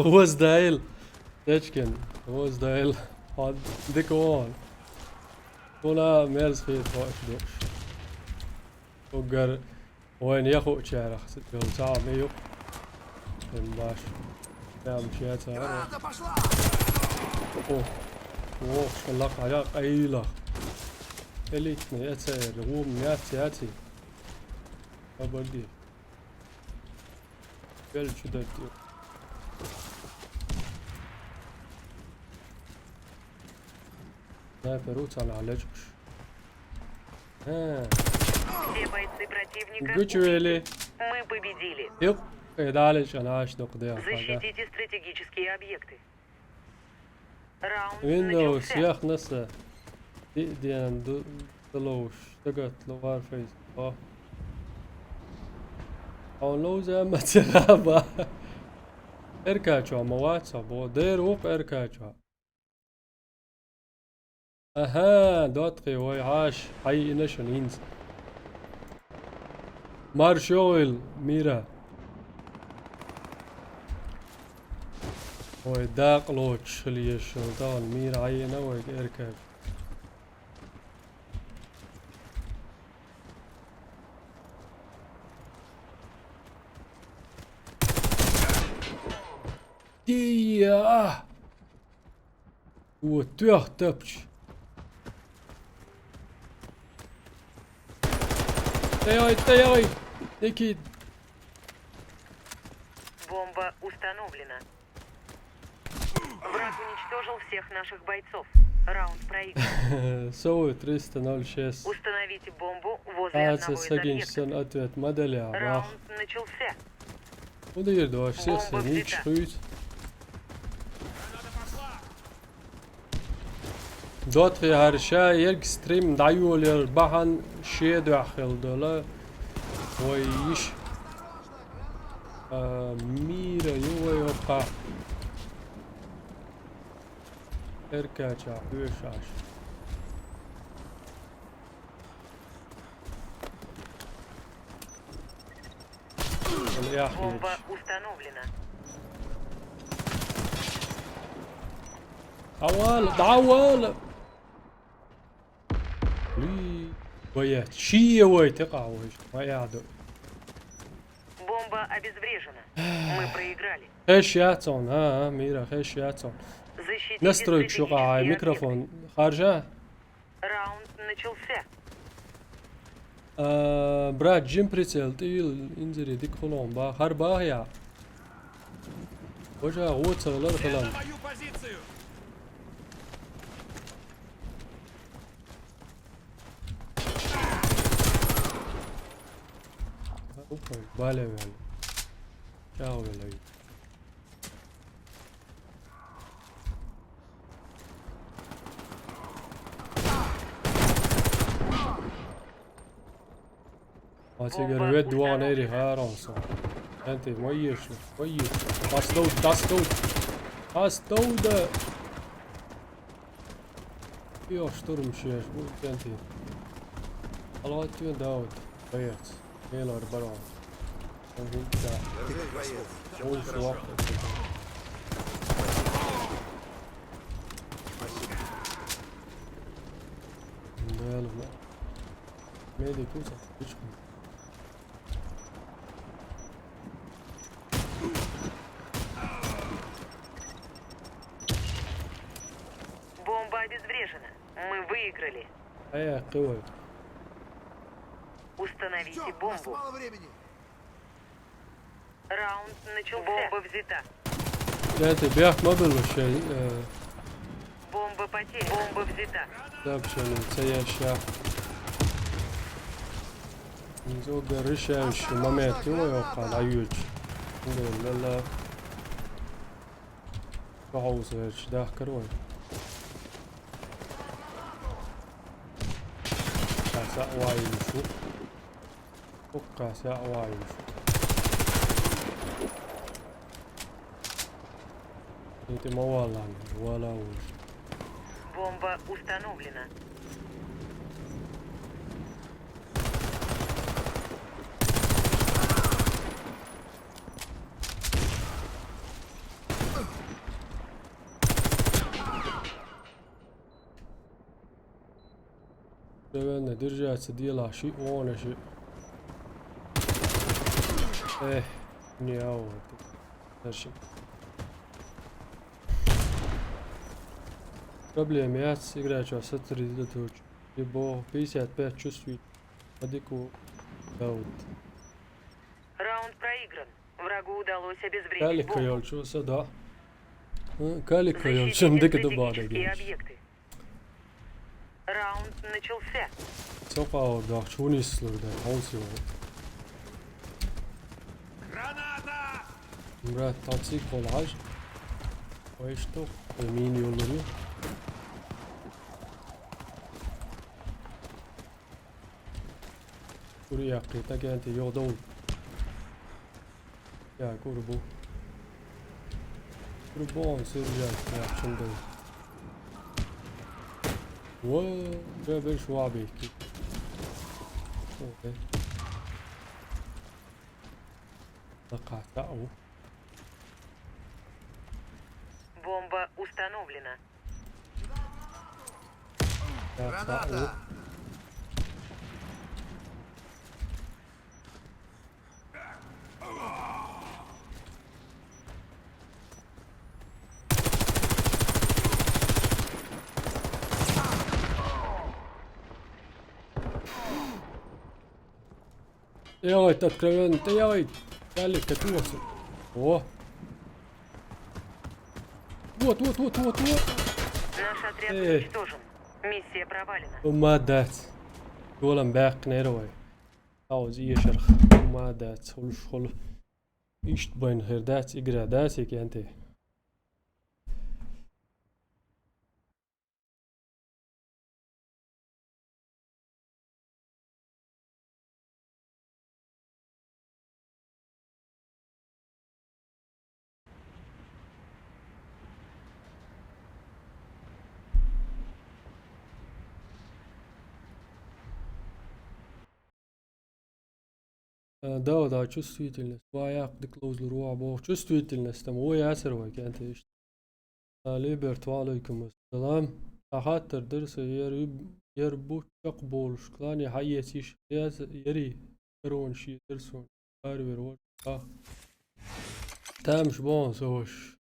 وزدايل تشكن وزدايل هاد ديكوان ولا ميرز في فوش دوش وقر وين يخو شارخ يوم ساعة ميو باش نعم شيئتها Граната пошла! اوه اوه شلق عجاق ايلا اليت نياتي الغوم نياتي ابردي بل شدت سنايبر على علاجش Все бойцы противника Гучуэли. убиты. Мы победили. يب يدعلش انا اشدق دي حاجة Защитите стратегические объекты. Раунд ويندوز начался. ياخ نسا دي دلوش تقت لو غار فيز او لو زي ما تغابا اركاچو مواتسا بو دير وق اركاچو اها دوتقي وي عاش حي نشن ينز مار شغل ميرا وي داق لوتش اللي الشلطان ميرا عينا وي اركاچ ديا وتوه تبش تياي اكيد Бомба установлена. Враг уничтожил всех наших бойцов. Раунд проигран. سوي 306 Установите бомбу возле одного из объектов. Сагинчсен ответ моделя Раунд начался. ودير دواش سيخسن Бомба نيتش взята. خيوت دوت في هرشا يرك ستريم دعيول يربحن شي داخل دولا ويش ميرا يو يوقع اركاچا بيشاش Бомба установлена. عوال لي ويات شي وي تقع ويش ما يعدو Бомба обезврежена. Мы проиграли. خش ياتون ها ميرا خش ياتون Защитите نسترويك شو стратегические قاعد объекты. ميكروفون خارجه Раунд начался. براد جيم بريتسل طيل انزلي ديك خلون با خرباه يا وجه غوت صغلر خلان мою позицию! بالي بالي شاو بالي Atsigari ved duan eri häransa. Enti moius. Astod. Jo, sturmšies, būt enti. Aloit työn daud. Vajats. Mielar baron. On hittää. Uus lahti. Delma. Medi kusa. Pičku. Бомба обезврежена. Мы выиграли. قوي. Установите Всё, у нас бомбу. мало времени! Раунд начался. Бомба взята. Enti بياك ما بالشيء. Бомба потеряна. Бомба взята. Dabšanu ceļšā. Zoga rišējuši mamēt jojoqā lajūči. Lala. Pauzējuši dahkaroju. Kās āvājuši. Ukkās āvājuši. Nīti mawālāni, wālāvuši. Бомба установлена. Наверное, держаться дела ши он ши. Не ау. Дальше. Проблема я играю что сатри до туч. Либо 55 чувствует. Адику даут. Раунд проигран. Врагу удалось обезвредить Калика бомбу. yolcu sada. Калика Защитите yolcu ndeki de bada стратегические gelmiş. объекты. Раунд начался. Çok ağırda çunislarda olsun. Граната! Murat taksi kolaj. O işte emin yolları. ورياقي تاكي يغدون يا كوربو كوربون سيرجع يا شندو و جابر شو عبيكي اوكي وقع تاو Бомба установлена. يا تاو Граната! Делай-то откровенно, делай! Дали, катнулся. О! Вот. Наш отряд Эй. уничтожен. Миссия провалена. وما دات دولا باق نيروي عاوز يشرخ وما دات خل ايش تبين غير دات اقرا داتك انت Да, чувствительность. Ваяк дыклоз луруабо. Чувствительность там ой асервай كانت ايش ليبرت وعليكم السلام خاطر درس يربو تقبل شكلاني حياتيش يري يرون شي درسون باربر وش تامش بون سوش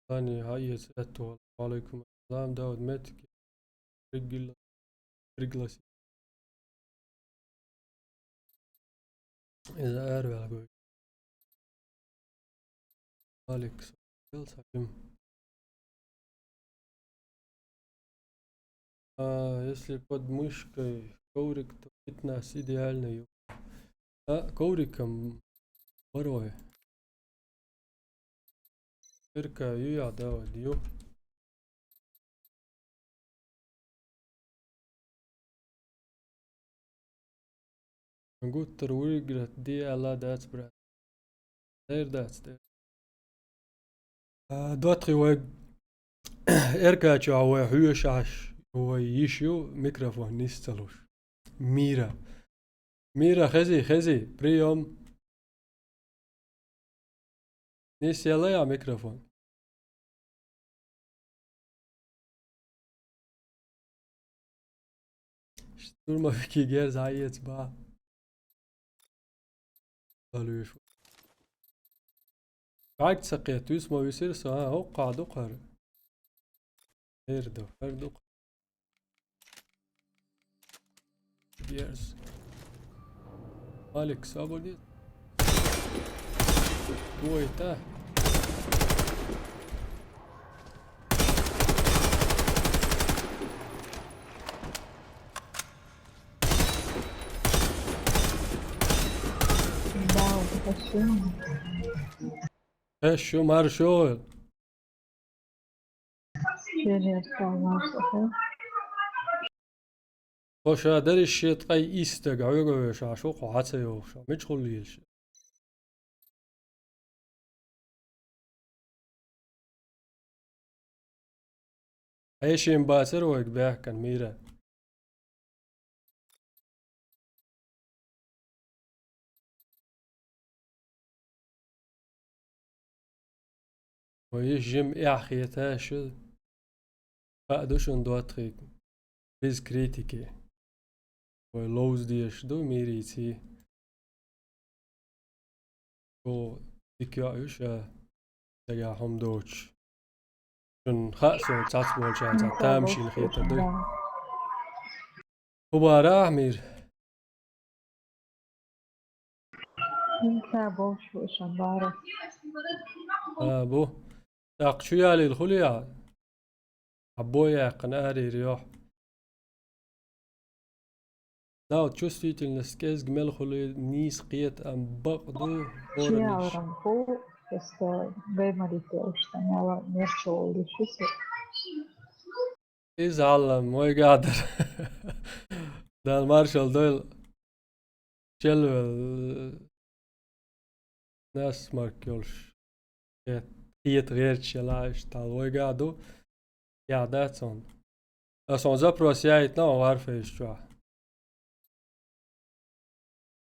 ثاني حيات اتو وعليكم السلام داود متك رجل إذا أروي أقول مالك سجم если под мышкой коврик, то 15 идеально. Ковриком порой. Только я давал. قلت regret دي alla that's breath. That's there. دوتري ويج اركاتشو هو حيوشاش هو يشيو ميكروفون نيستلوش ميرا خزي بريوم نيسيلا يا ميكروفون شتور ما فيكي جير زعيت بقى قالوا قاعد سقيت اسمه يصير سواء هو قاعد وقر فردو يس مالك سابو دي بويته شو مارشول خوش در الشيط قي إيستق عيقو شاشوق وحتى يوشا مجخل ليلش ايشين باتر ويك بيحكن ميرا ويجم احخيتاش فأدوشن دواتريك بيز كريتيكي ولوز ديش دو ميريتي و ديكيا يوشا تجا هم دوش شن خاصو تاتبول شاتا تامشي الخيطة دو وبارا مير بو تاق شويا للخليا عبويا قناري ريوح داود чувствительность كيس جمال خلي نيس قيت ام بقدو ورنش ازعلم ما يقدر ده المارشال دول شلو ناس ماركيولش هي تغير شلاش تالوي قاعدو يا داتسون أصلا زبروس يايت نو عارفة إيش جوا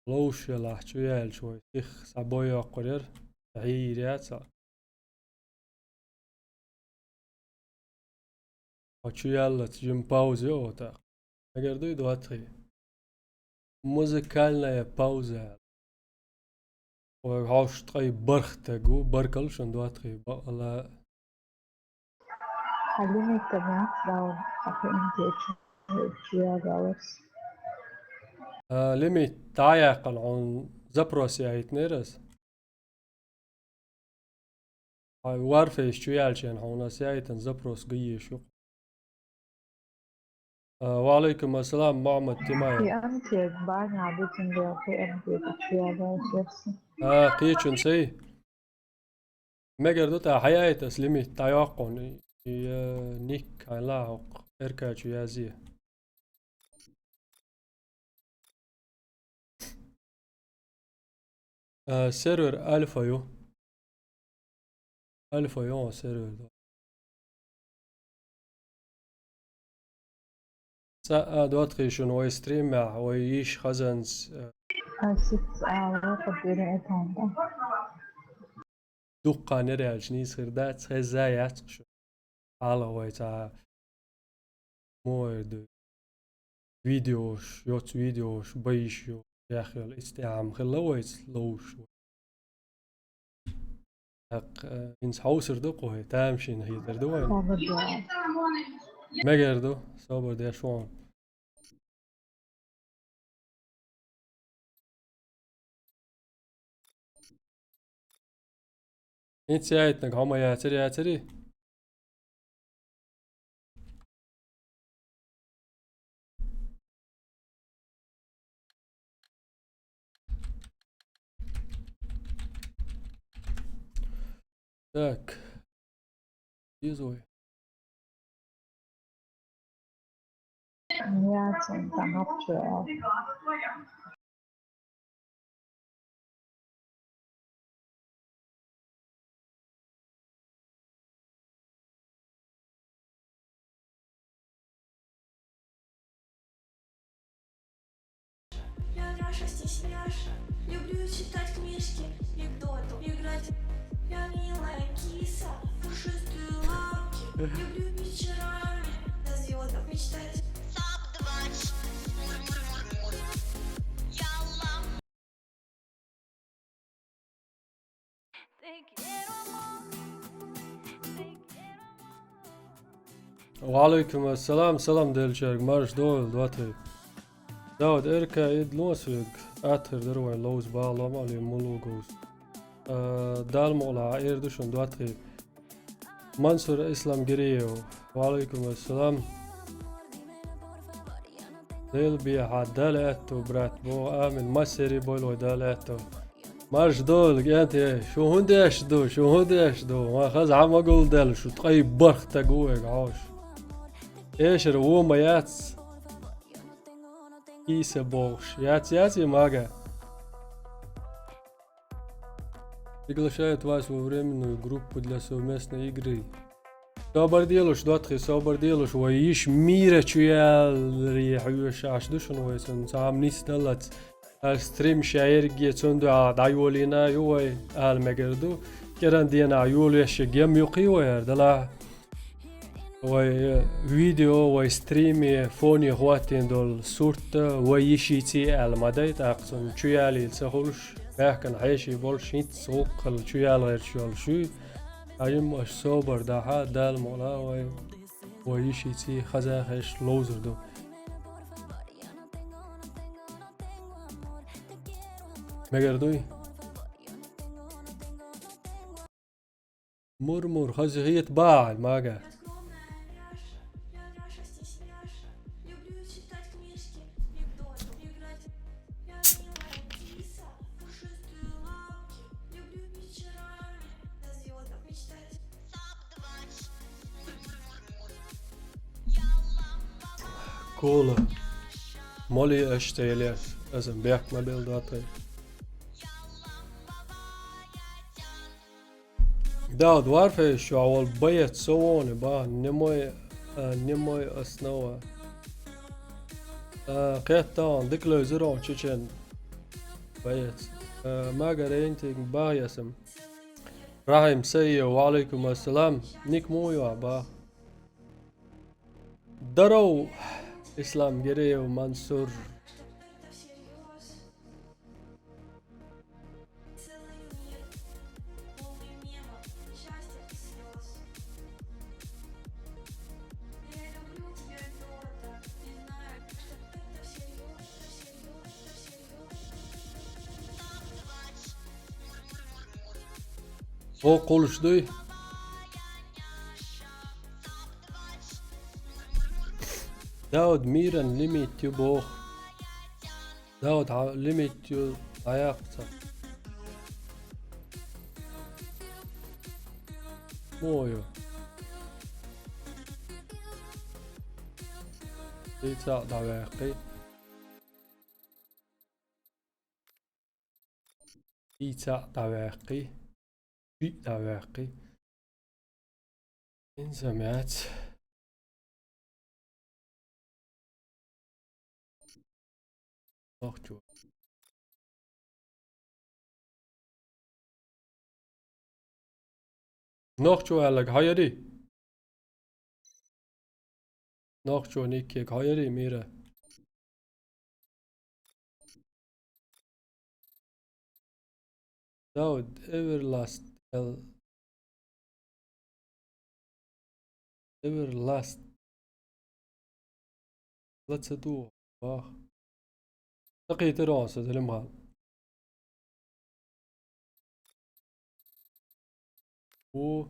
لوش يلا شو يال شوي إخ سبوي قرير هي رياتسا وشو يلا تجيم باوزي أوتا أقدر دو يدواتري موزيكالنا يا باوزة وهاش تقي برختجو بركل شن دواتري بقى خليني اتبعك لو انت $3. لمي تعيقن عن زبروس يايت نيرس هاي وارفة شو يالشين هونا سيايتن زبروس قيي شو وعليكم السلام محمد تيمايا في انت بعد عبيتن لو في انت $3 قيتشن سي مگر دوتا حياة تسليمي تعيقن نيك عن لاحق اركاجو يازيه سيرور ألفا يو سيرور دو ساعة دواتري شنو ويستريم مع ويش خزنز 6 hours قديري اتهم دقة نريال شنيس خردات خزايات شو على ويتا مورد فيديوش يوت فيديوش بيشيو يا أخي الاستعام خلويت لوش حق إنس حوسر دقوه تامشين هي تردوين مگر دو صبر دي شوان انت ساعتنك هما يا تري تاك يزوي ياتن تنبتو Я Раша, стесняша. Люблю читать книжки, анекдоты, играть. Я милая киса, пушистые лапки. Люблю вечерами до звездах мечтать. Te quiero amor, te quiero amor. وعليكم السلام سلام ديلشارك مارش دول دواتي داود إركا إيد لوسويق آتر دروين لوز بالام علي مولوغوس دال مولا إيردوشن دواتي منصور إسلام جريو وعليكم السلام ديل بيها دالاتو برات بو آمن مسيري بولو دالاتو مارش دول انت شو هندش دو ما خز عم اقول دل شو طيب برخ تقويق عاش ايش رو ما ياتس كيسة بوش ياتي ماغا приглашают вас во временную группу для совместной игры. Собор делаешь, дотхи, собор делаешь, ويش ميرة شوية ريح ويش عشدوشن ويسن سام نيس دلت ستريم شاير جيتون دايولينا يوي المجردو كران دينا يوليش جيم يقيوير دلا وي فيديو وي ستريمي فوني خواتين دول صورت ويشيتي المدايت اقصن شويالي تسخولش كان حيشي بولشيت سوق الشويال غير شو اجم اش صوبر داها دال مولا ويشيتي خزاخش لوزر دو مجردوي مرمر خزي هي تباع الماجا Скромная Раша, я Раша, стесняша. Люблю читать книжки, анекдоты, играть. Я милая киса, пушистые лапки. Люблю вечерами до звездах мечтать. كولا Molly اشتيليش لازم بيحك ما بيلداتي داود وارفه شو اول بيت سووني با نموي اسنوا قيتان ديكلو زرون تشيشن بيت ما قرينتك با يسم رحم سي وعليكم السلام نيك مويو با درو اسلام جري ومنصور Это всерьез. Целый мир, полный мемов, счастья и слез. Я люблю тебя, Фёрда, и знаю, что это всерьез, это всерьез, это всерьез. او قولشدوي داود ميرن ليميت يبوخ داود ليميت يو عياقتا مويو ديتا دواقي ديتا دواقي بي دواقي إن سمعت نخجو نخجو هلق هايري نخجو نيكيك هايري ميرا داود everlast everlast let's do لقيت راسه المال و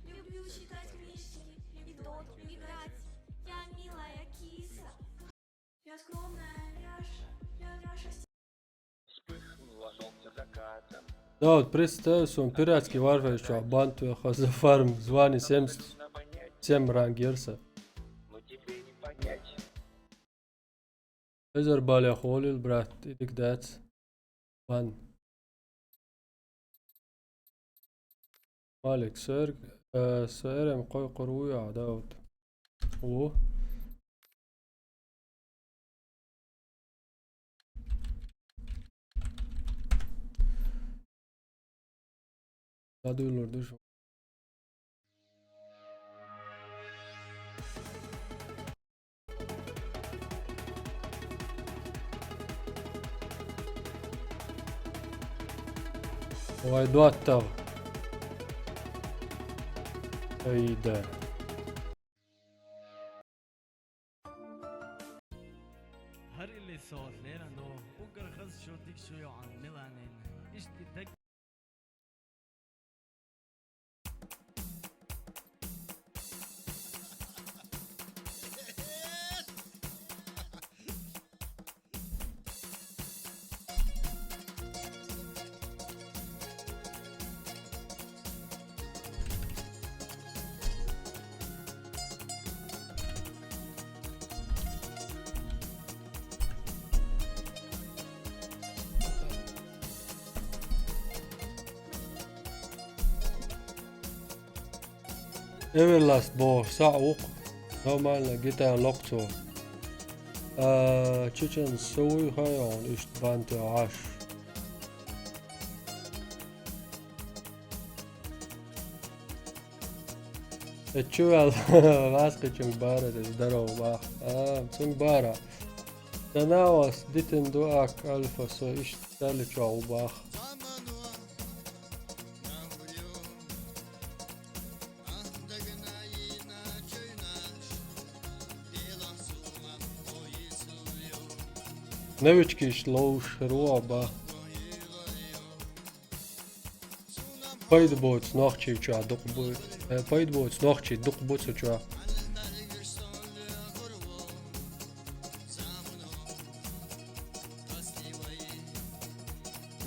Люблю читать книжки, и доту играть. Я милая киса. Я скромная няша. Я няша داود بريستوسون بيراتسكي وارفا شو بانتو خاصة فارم زواني سيم رانجيرسا ازر بالي خولي البرات ايدك دات وان مالك سيرم قوي قروية داود و لا دولار دوشو واي دواتر ايدا Her ili saatlerinde o kız şu dik şu an Milan'ın işte tek Everlast bo sa'uq normalna gita lokto chichen soy hayon ist bante ash Echual vasque chung bara des daro ba chung bara Tanawas diten do ak alfa so ist dale chau ba Nevički šlouš roba Paid boats nachtje tja dok boot. Paid boats nachtje dok boot tja.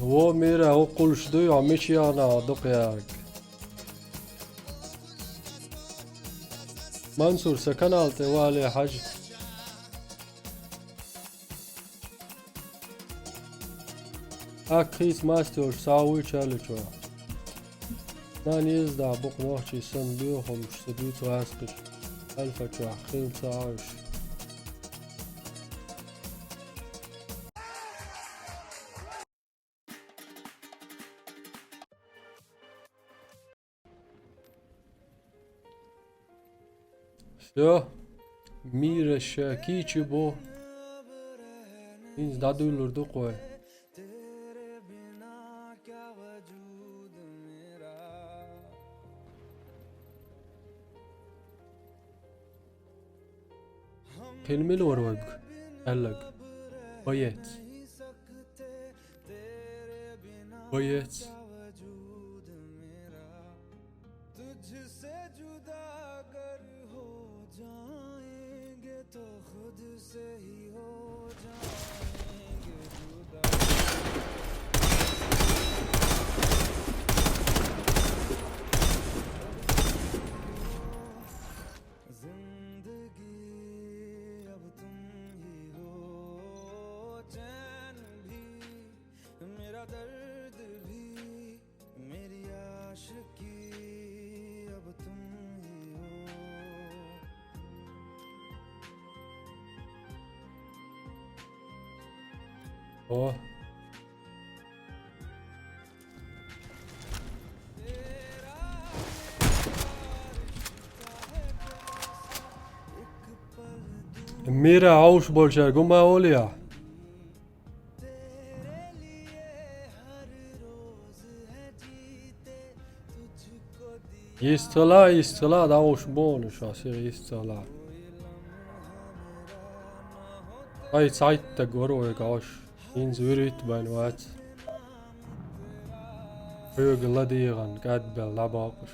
هو ميرا هو كل شدوي عمشي أنا دقيق منصور سكن على والي حاج أكيد ماستر ساوي تشالجوا ناني يزدع بق نوحشي سن بيوهم شتبيت غاسقش ألفا تشوح خيل ساعوش Все, mire şakiçi bu. İns dadı olurdu koy. Kelimeli var bak. Elak. Bayet. Bayet. Oh. Mira عوش بولشر قم أوليا يستلا دعوش بون شاسير يستلا هاي سايت تقورو يقاش ينز وريت بانوات فيوق لديغن قاد باللعباقش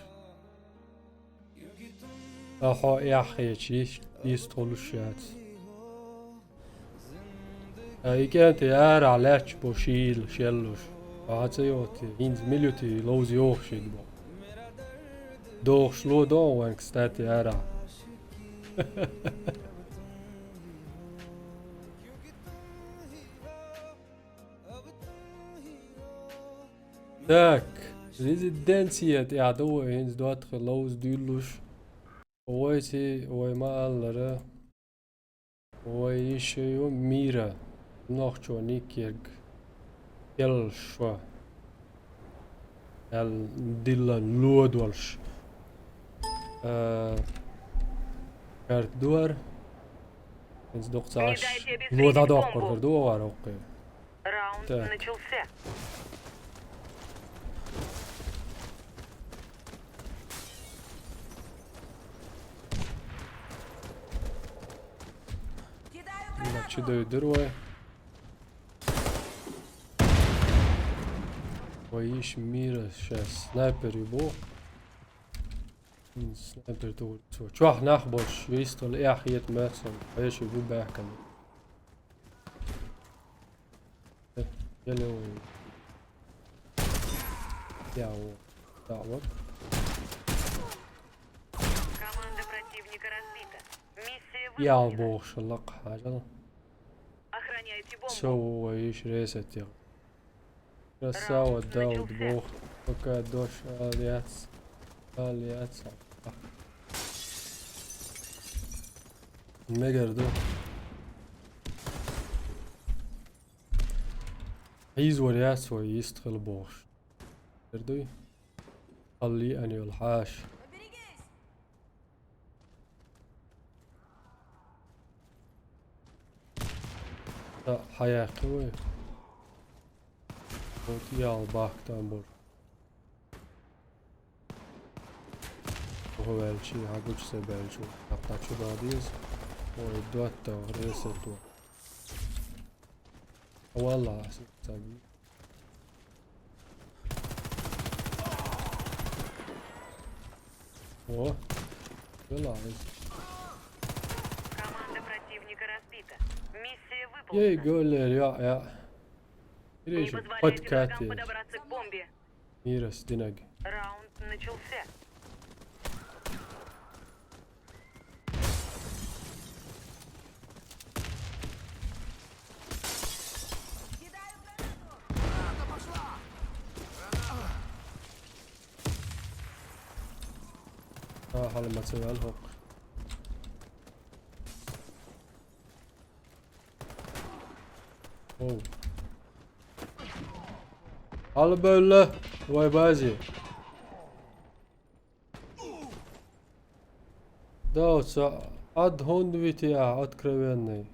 أخو يحيش يستولوشيات كانت يار علاش بوشيل شيلوش وعطيوتي ينز مليوتي لوز يوخشي دبو دوخ شلو دون وانك ستاتي يارا Так, резиденцият яду eens dat geloos duurloos. Oiti, oi maalere. Oi ishe yo mira. Nog cho nikirg. El shwa. El dilla luodwalsh. Kart door. Eens doktaars. Luoda dokter verdoor waar ook. Раунд Так. начался. Чи дойдерує. Поїш міра щас. Снайпер його. Снайпер тут. Чувак нахбош. Вістол яхієт мерсон. Поїш його бехками. Йелево. Яво. Так, вот. Команда противника разбита. Миссия Я выполнена. бог шалак حاجة. Охраняйте бомбу. سو ايش ريست يا رساوة داود بوخ وكا دوش اليات ميجر دو عيز وريات ويستخل بوش تردوي خلي اني الحاش لا حياة قوي يا الباك تنبور وهو الشي هاقوش سبالشو نقطع شو بعديز ويدوات تغريستو والله عسيب تابي О, вылазь. Команда противника разбита. Миссия Ей выполнена. goller ya. Не Reis позволяйте podcast врагам is. подобраться к бомбе. Miras dinag. Раунд начался. Граната пошла! Hal material hook. Oh. Al böyle. Vay bazi. Dawsa ad hondviti откровенный.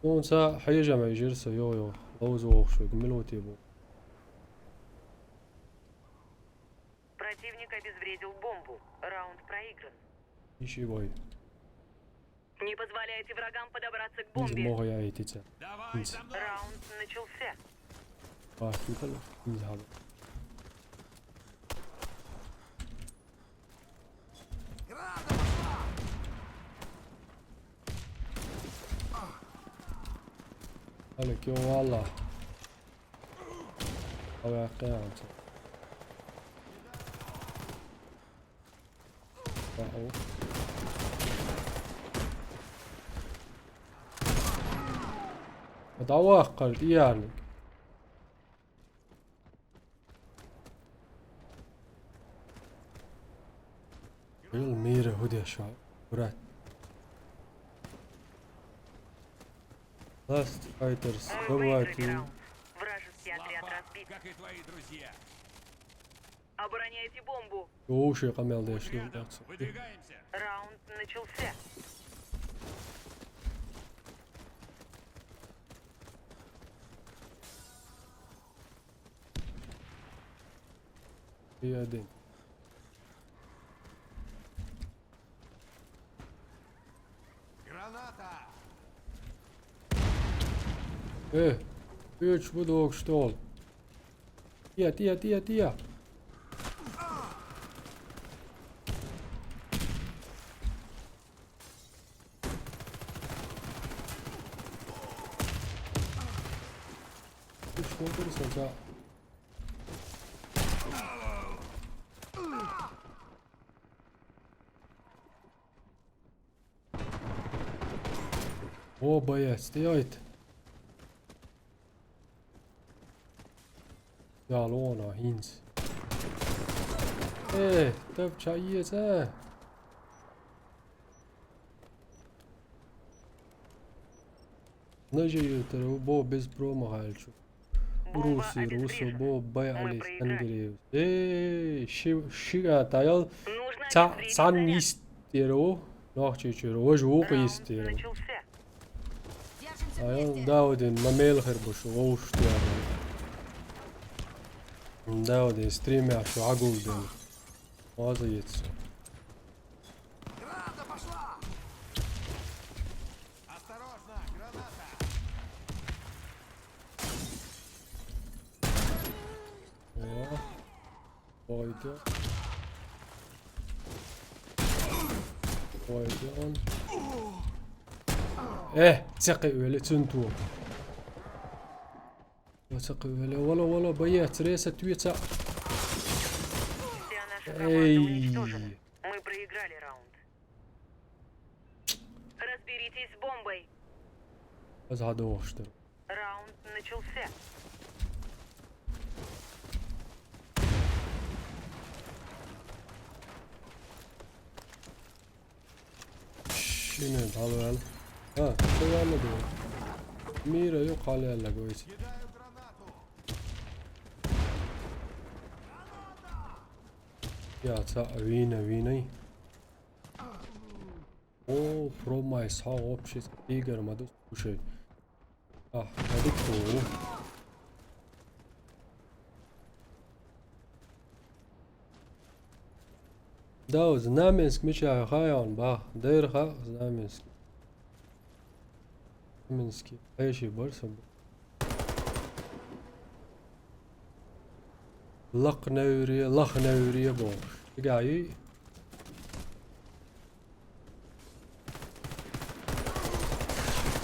Он са حيجمع يجرسه يو لوز وخشو كملوتي بو. Противник обезвредил бомбу. Раунд проигран. Ищи бой. Не позволяйте врагам подобраться к Biz бомбе. moga ya itice. Давай со мной! Раунд начался. Bak yukarı. Biz hadi. Граната пошла! Halek yo valla. Hava kıyamet. Bravo. اتوقعت يعني الميرة هدى يا شباب ورات Last Fighters Мы выиграли давайте раунд. Вражеский отряд разбит. Как и твои друзья. Обороняйте бомбу. وش قمل ده شنو Выдвигаемся! Раунд начался. هي دين Граната! ايه üç bu da okştol Tía Üç doldurursan ya О, боец, стоять. Ja, Lona, Hins. Több çayıysa. Нажи бо без промахальчу. Бомба Руси, Русо, обезврежена. бо баяли Мы проиграли. Ангелиев. Шига таял. Нужно Ца обезвредить цан заряд. истеро. Нахчичеро, ожук Раунд истеро. начался. Аял даудин мамел хербушу, оуштяра. даудин стримяшу агулдин. Мазаец. Граната пошла! Осторожно! Граната! Ja. Pojken. Pojken. تسقي ولا تنتو. وتسقي ولا боец рейса твица. Вся наша команда Эй. уничтожена. Мы проиграли раунд. Разберитесь с бомбой. هذا واشتر. Раунд начался. شنو تعالوا يلا. شو يلا دول. ميرا يقع يلا كويس. Кидаю гранату! يا تا ويني. او برو ماي صار вообще игр ما دوس وشي. هذيك هو. Да, Знаменск меча хайон ба, дер ха Знаменск. Знаменский, айши барса. Лах наури бош. Гай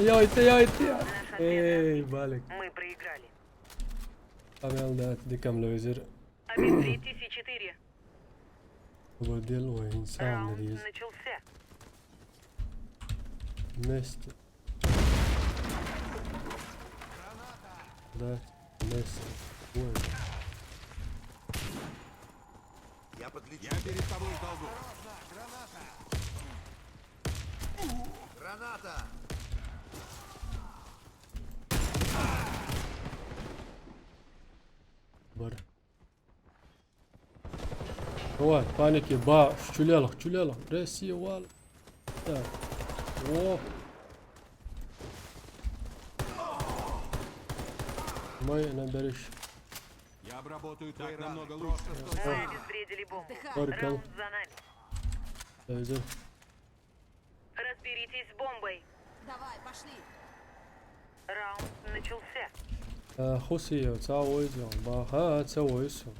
يا اي بالك Мы проиграли. عمل ده دي كام لوزر Обестрите С4. وديل وين سام Раунд ريز начался. نست ده نست وين Я подлечу. Я перед тобой в долгу. Граната! بره هو بانيكي با شتوليلا راسي وال اوه ماي انا بريش Я обработаю твои раны намного лучше. Мы обезвредили бомбу. Баркал. Раунд за нами. لوزر Разберитесь с бомбой. Давай, пошли. Раунд начался. خوسي تعويزو با ها تعويزو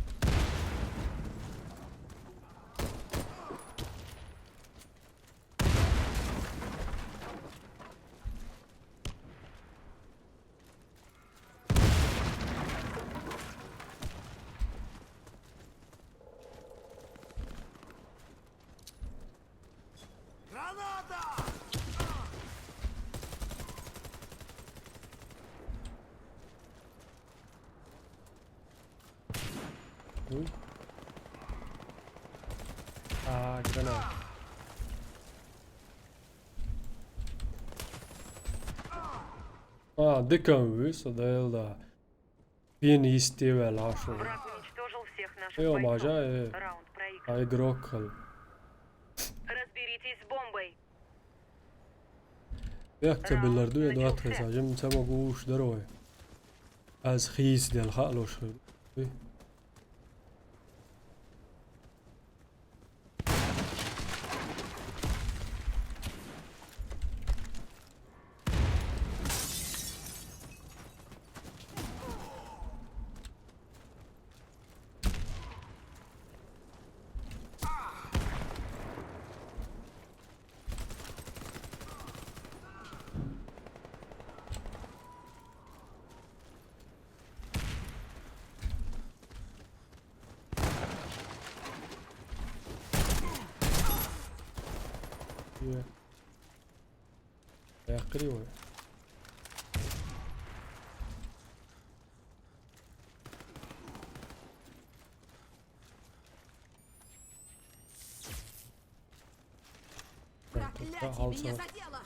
Граната! جرانات دكم ويس ده بين يستوي العشرة Враг уничтожил всех наших ايوه ما бойцов. جاي Раунд проигран. هاي جروكل Разберитесь с бомбой. يكتب الأردوية دوات خيسا جم تما قوش دروي از خيس ديال خالوش يا قريبا Проклятие, меня задело.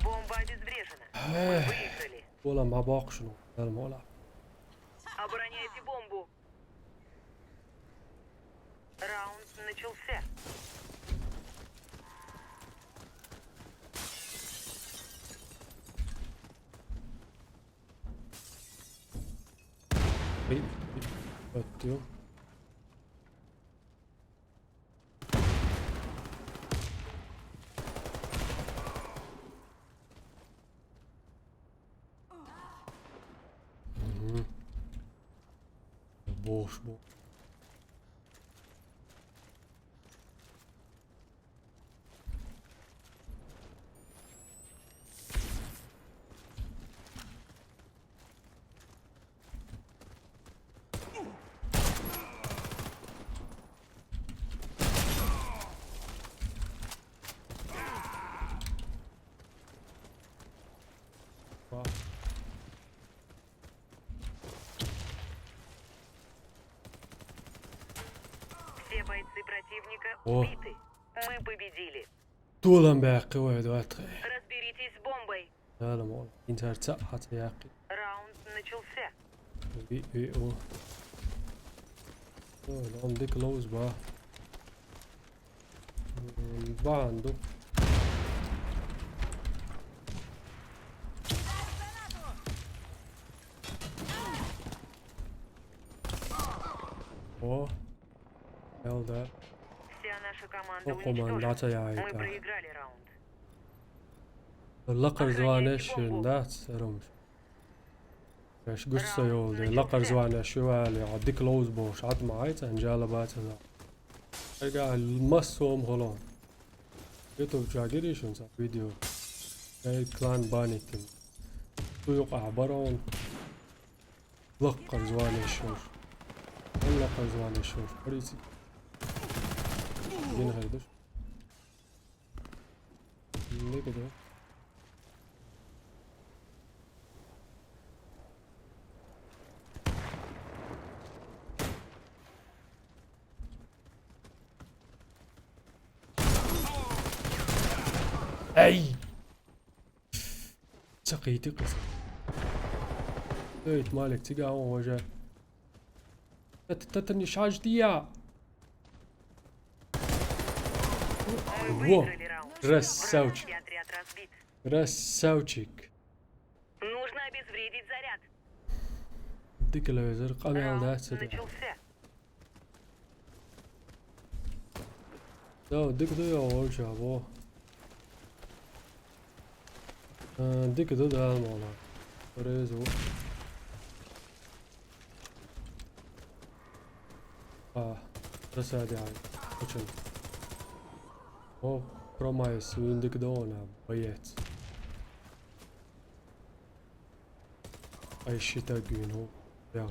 Бомба обезврежена. Мы выиграли. ولا ما باق شنو المولى Обороняйте бомбу. Раунд начался. اتيو بوش بو Все бойцы противника О. убиты. Мы победили. طولا باقي واحد واتخي Разберитесь с бомбой. لا لا مول انت ارتاحت يا اخي Раунд начался. اي او عندك لوز با با عنده اوه hell that наша команда Окуман уничтожена. дата Мы яйта. проиграли раунд. Laqar zwanesh nats rumsh. ايش قصة يولد لقر زوانا شوالي عديك لوز بوش عد معايت انجالبات هذا ارجع المسوم غلون يوتيوب جاقري شو نسا فيديو جاي كلان بانيكن سوق عبرون لقر زوانا شور لقر زوانا شور فريسي جين هيدش ليه كده اي سقيتي قصة ايت مالك تقاوم وجه تتني شاجتيا Мы Во, выиграли раунд. красавчик, Вражеский отряд разбит. красавчик. Нужно обезвредить заряд. ديك الليزر قامي على Раунд ذات начался. لا ديك دو اول شابو ديك دو ده الموضوع ريزو بس هادي عاي وشن او برومايس وين ديك دونا بيت اي شي تاقين هو يا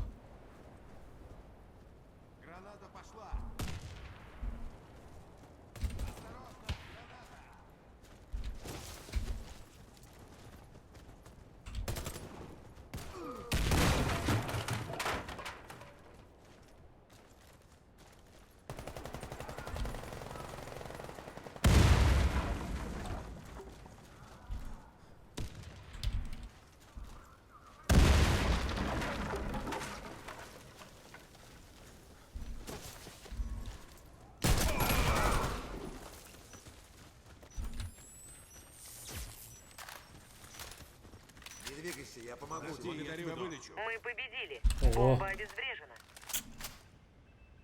Граната пошла. Не двигайся, я помогу Подожди, тебе. я тебя вылечу. Мы победили. Ого. Бомба обезврежена.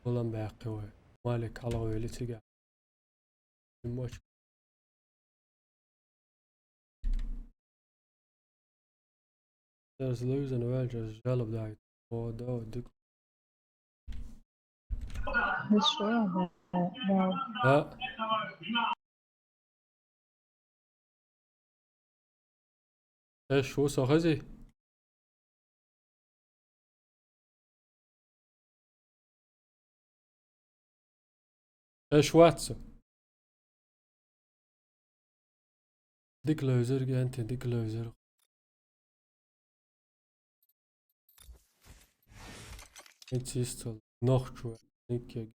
والله باقي وي مالك على ويلي تقع الموش There's losing well just جلب دايت هو ده وديك مش شوية ده لا ايش هو ساخزي ايش واتسو ديك لوزر انت ديك لوزر انت يستل نخشو نيكي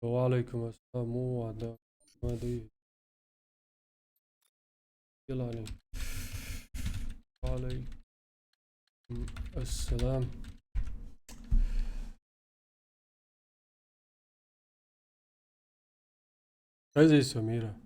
وعليكم السلام مو وعدا ما دي يلاني وعليكم السلام هذه سميرة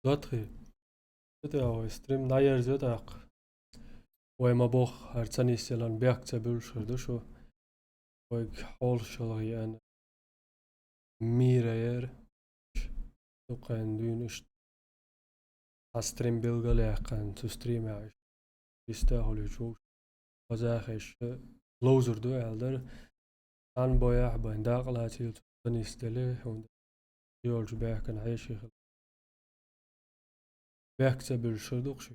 D'autres, c'était stream d'ailleurs زودق وما بوخ هرتني سلان بيك تبل شردشو ويك حول شلغي أنا ميراير تقن دونش ستريم بيلقى كان تستريم يعني يستاهل يشوف وزاخش لوزر دو يالدر عن بويا بين داقلاتي تنستلي هون يولج بيحكن عيشي بيكتب الشدوق شي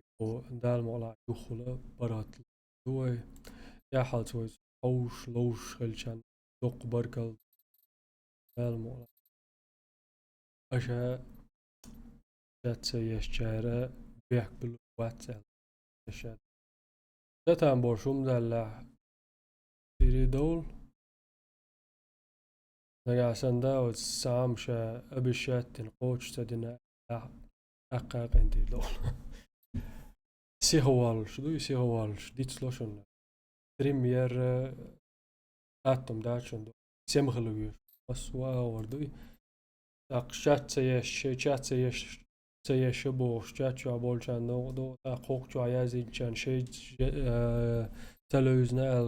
دال مقلع يخلا برات دوي يا حالتوي حوش لوش خلشان دوق بركل دال مقلع أشا جات سيشجارة بيحك بالواتساب أشا جاتان بورشوم دال تيري دول نجا سندا وتسامشا أبشات القوش تدنا أقاق انتي دول سيهوالش دو سيهوالش ديت سلوشن تريمير اتم داشن دو سيمخلوير اسوا وردوي اقشات سيش بوش جات شو بولشان دو اقوق شو عيازي كان شيء تلوزنا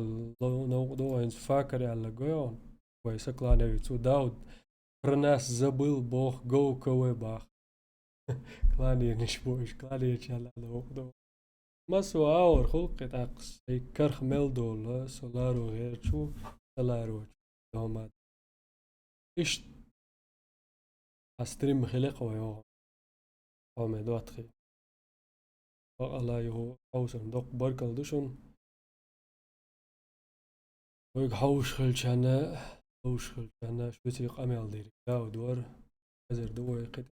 دو انت فاكر على جويون كويس كلاني تو داود رناس زبل بوخ جو كوي باخ كلاني نشبوش كلاني شال دو مسو اور خلق تاقس كرخ ميلدول سولارو غير شو سولارو دومات ايش استريم خلق ويو قومي دواتخي الله يهو حوسن دوق بركل دوشن ويق حوش خلشانا شو تيق اميل ديري داو دور ازر دوي قد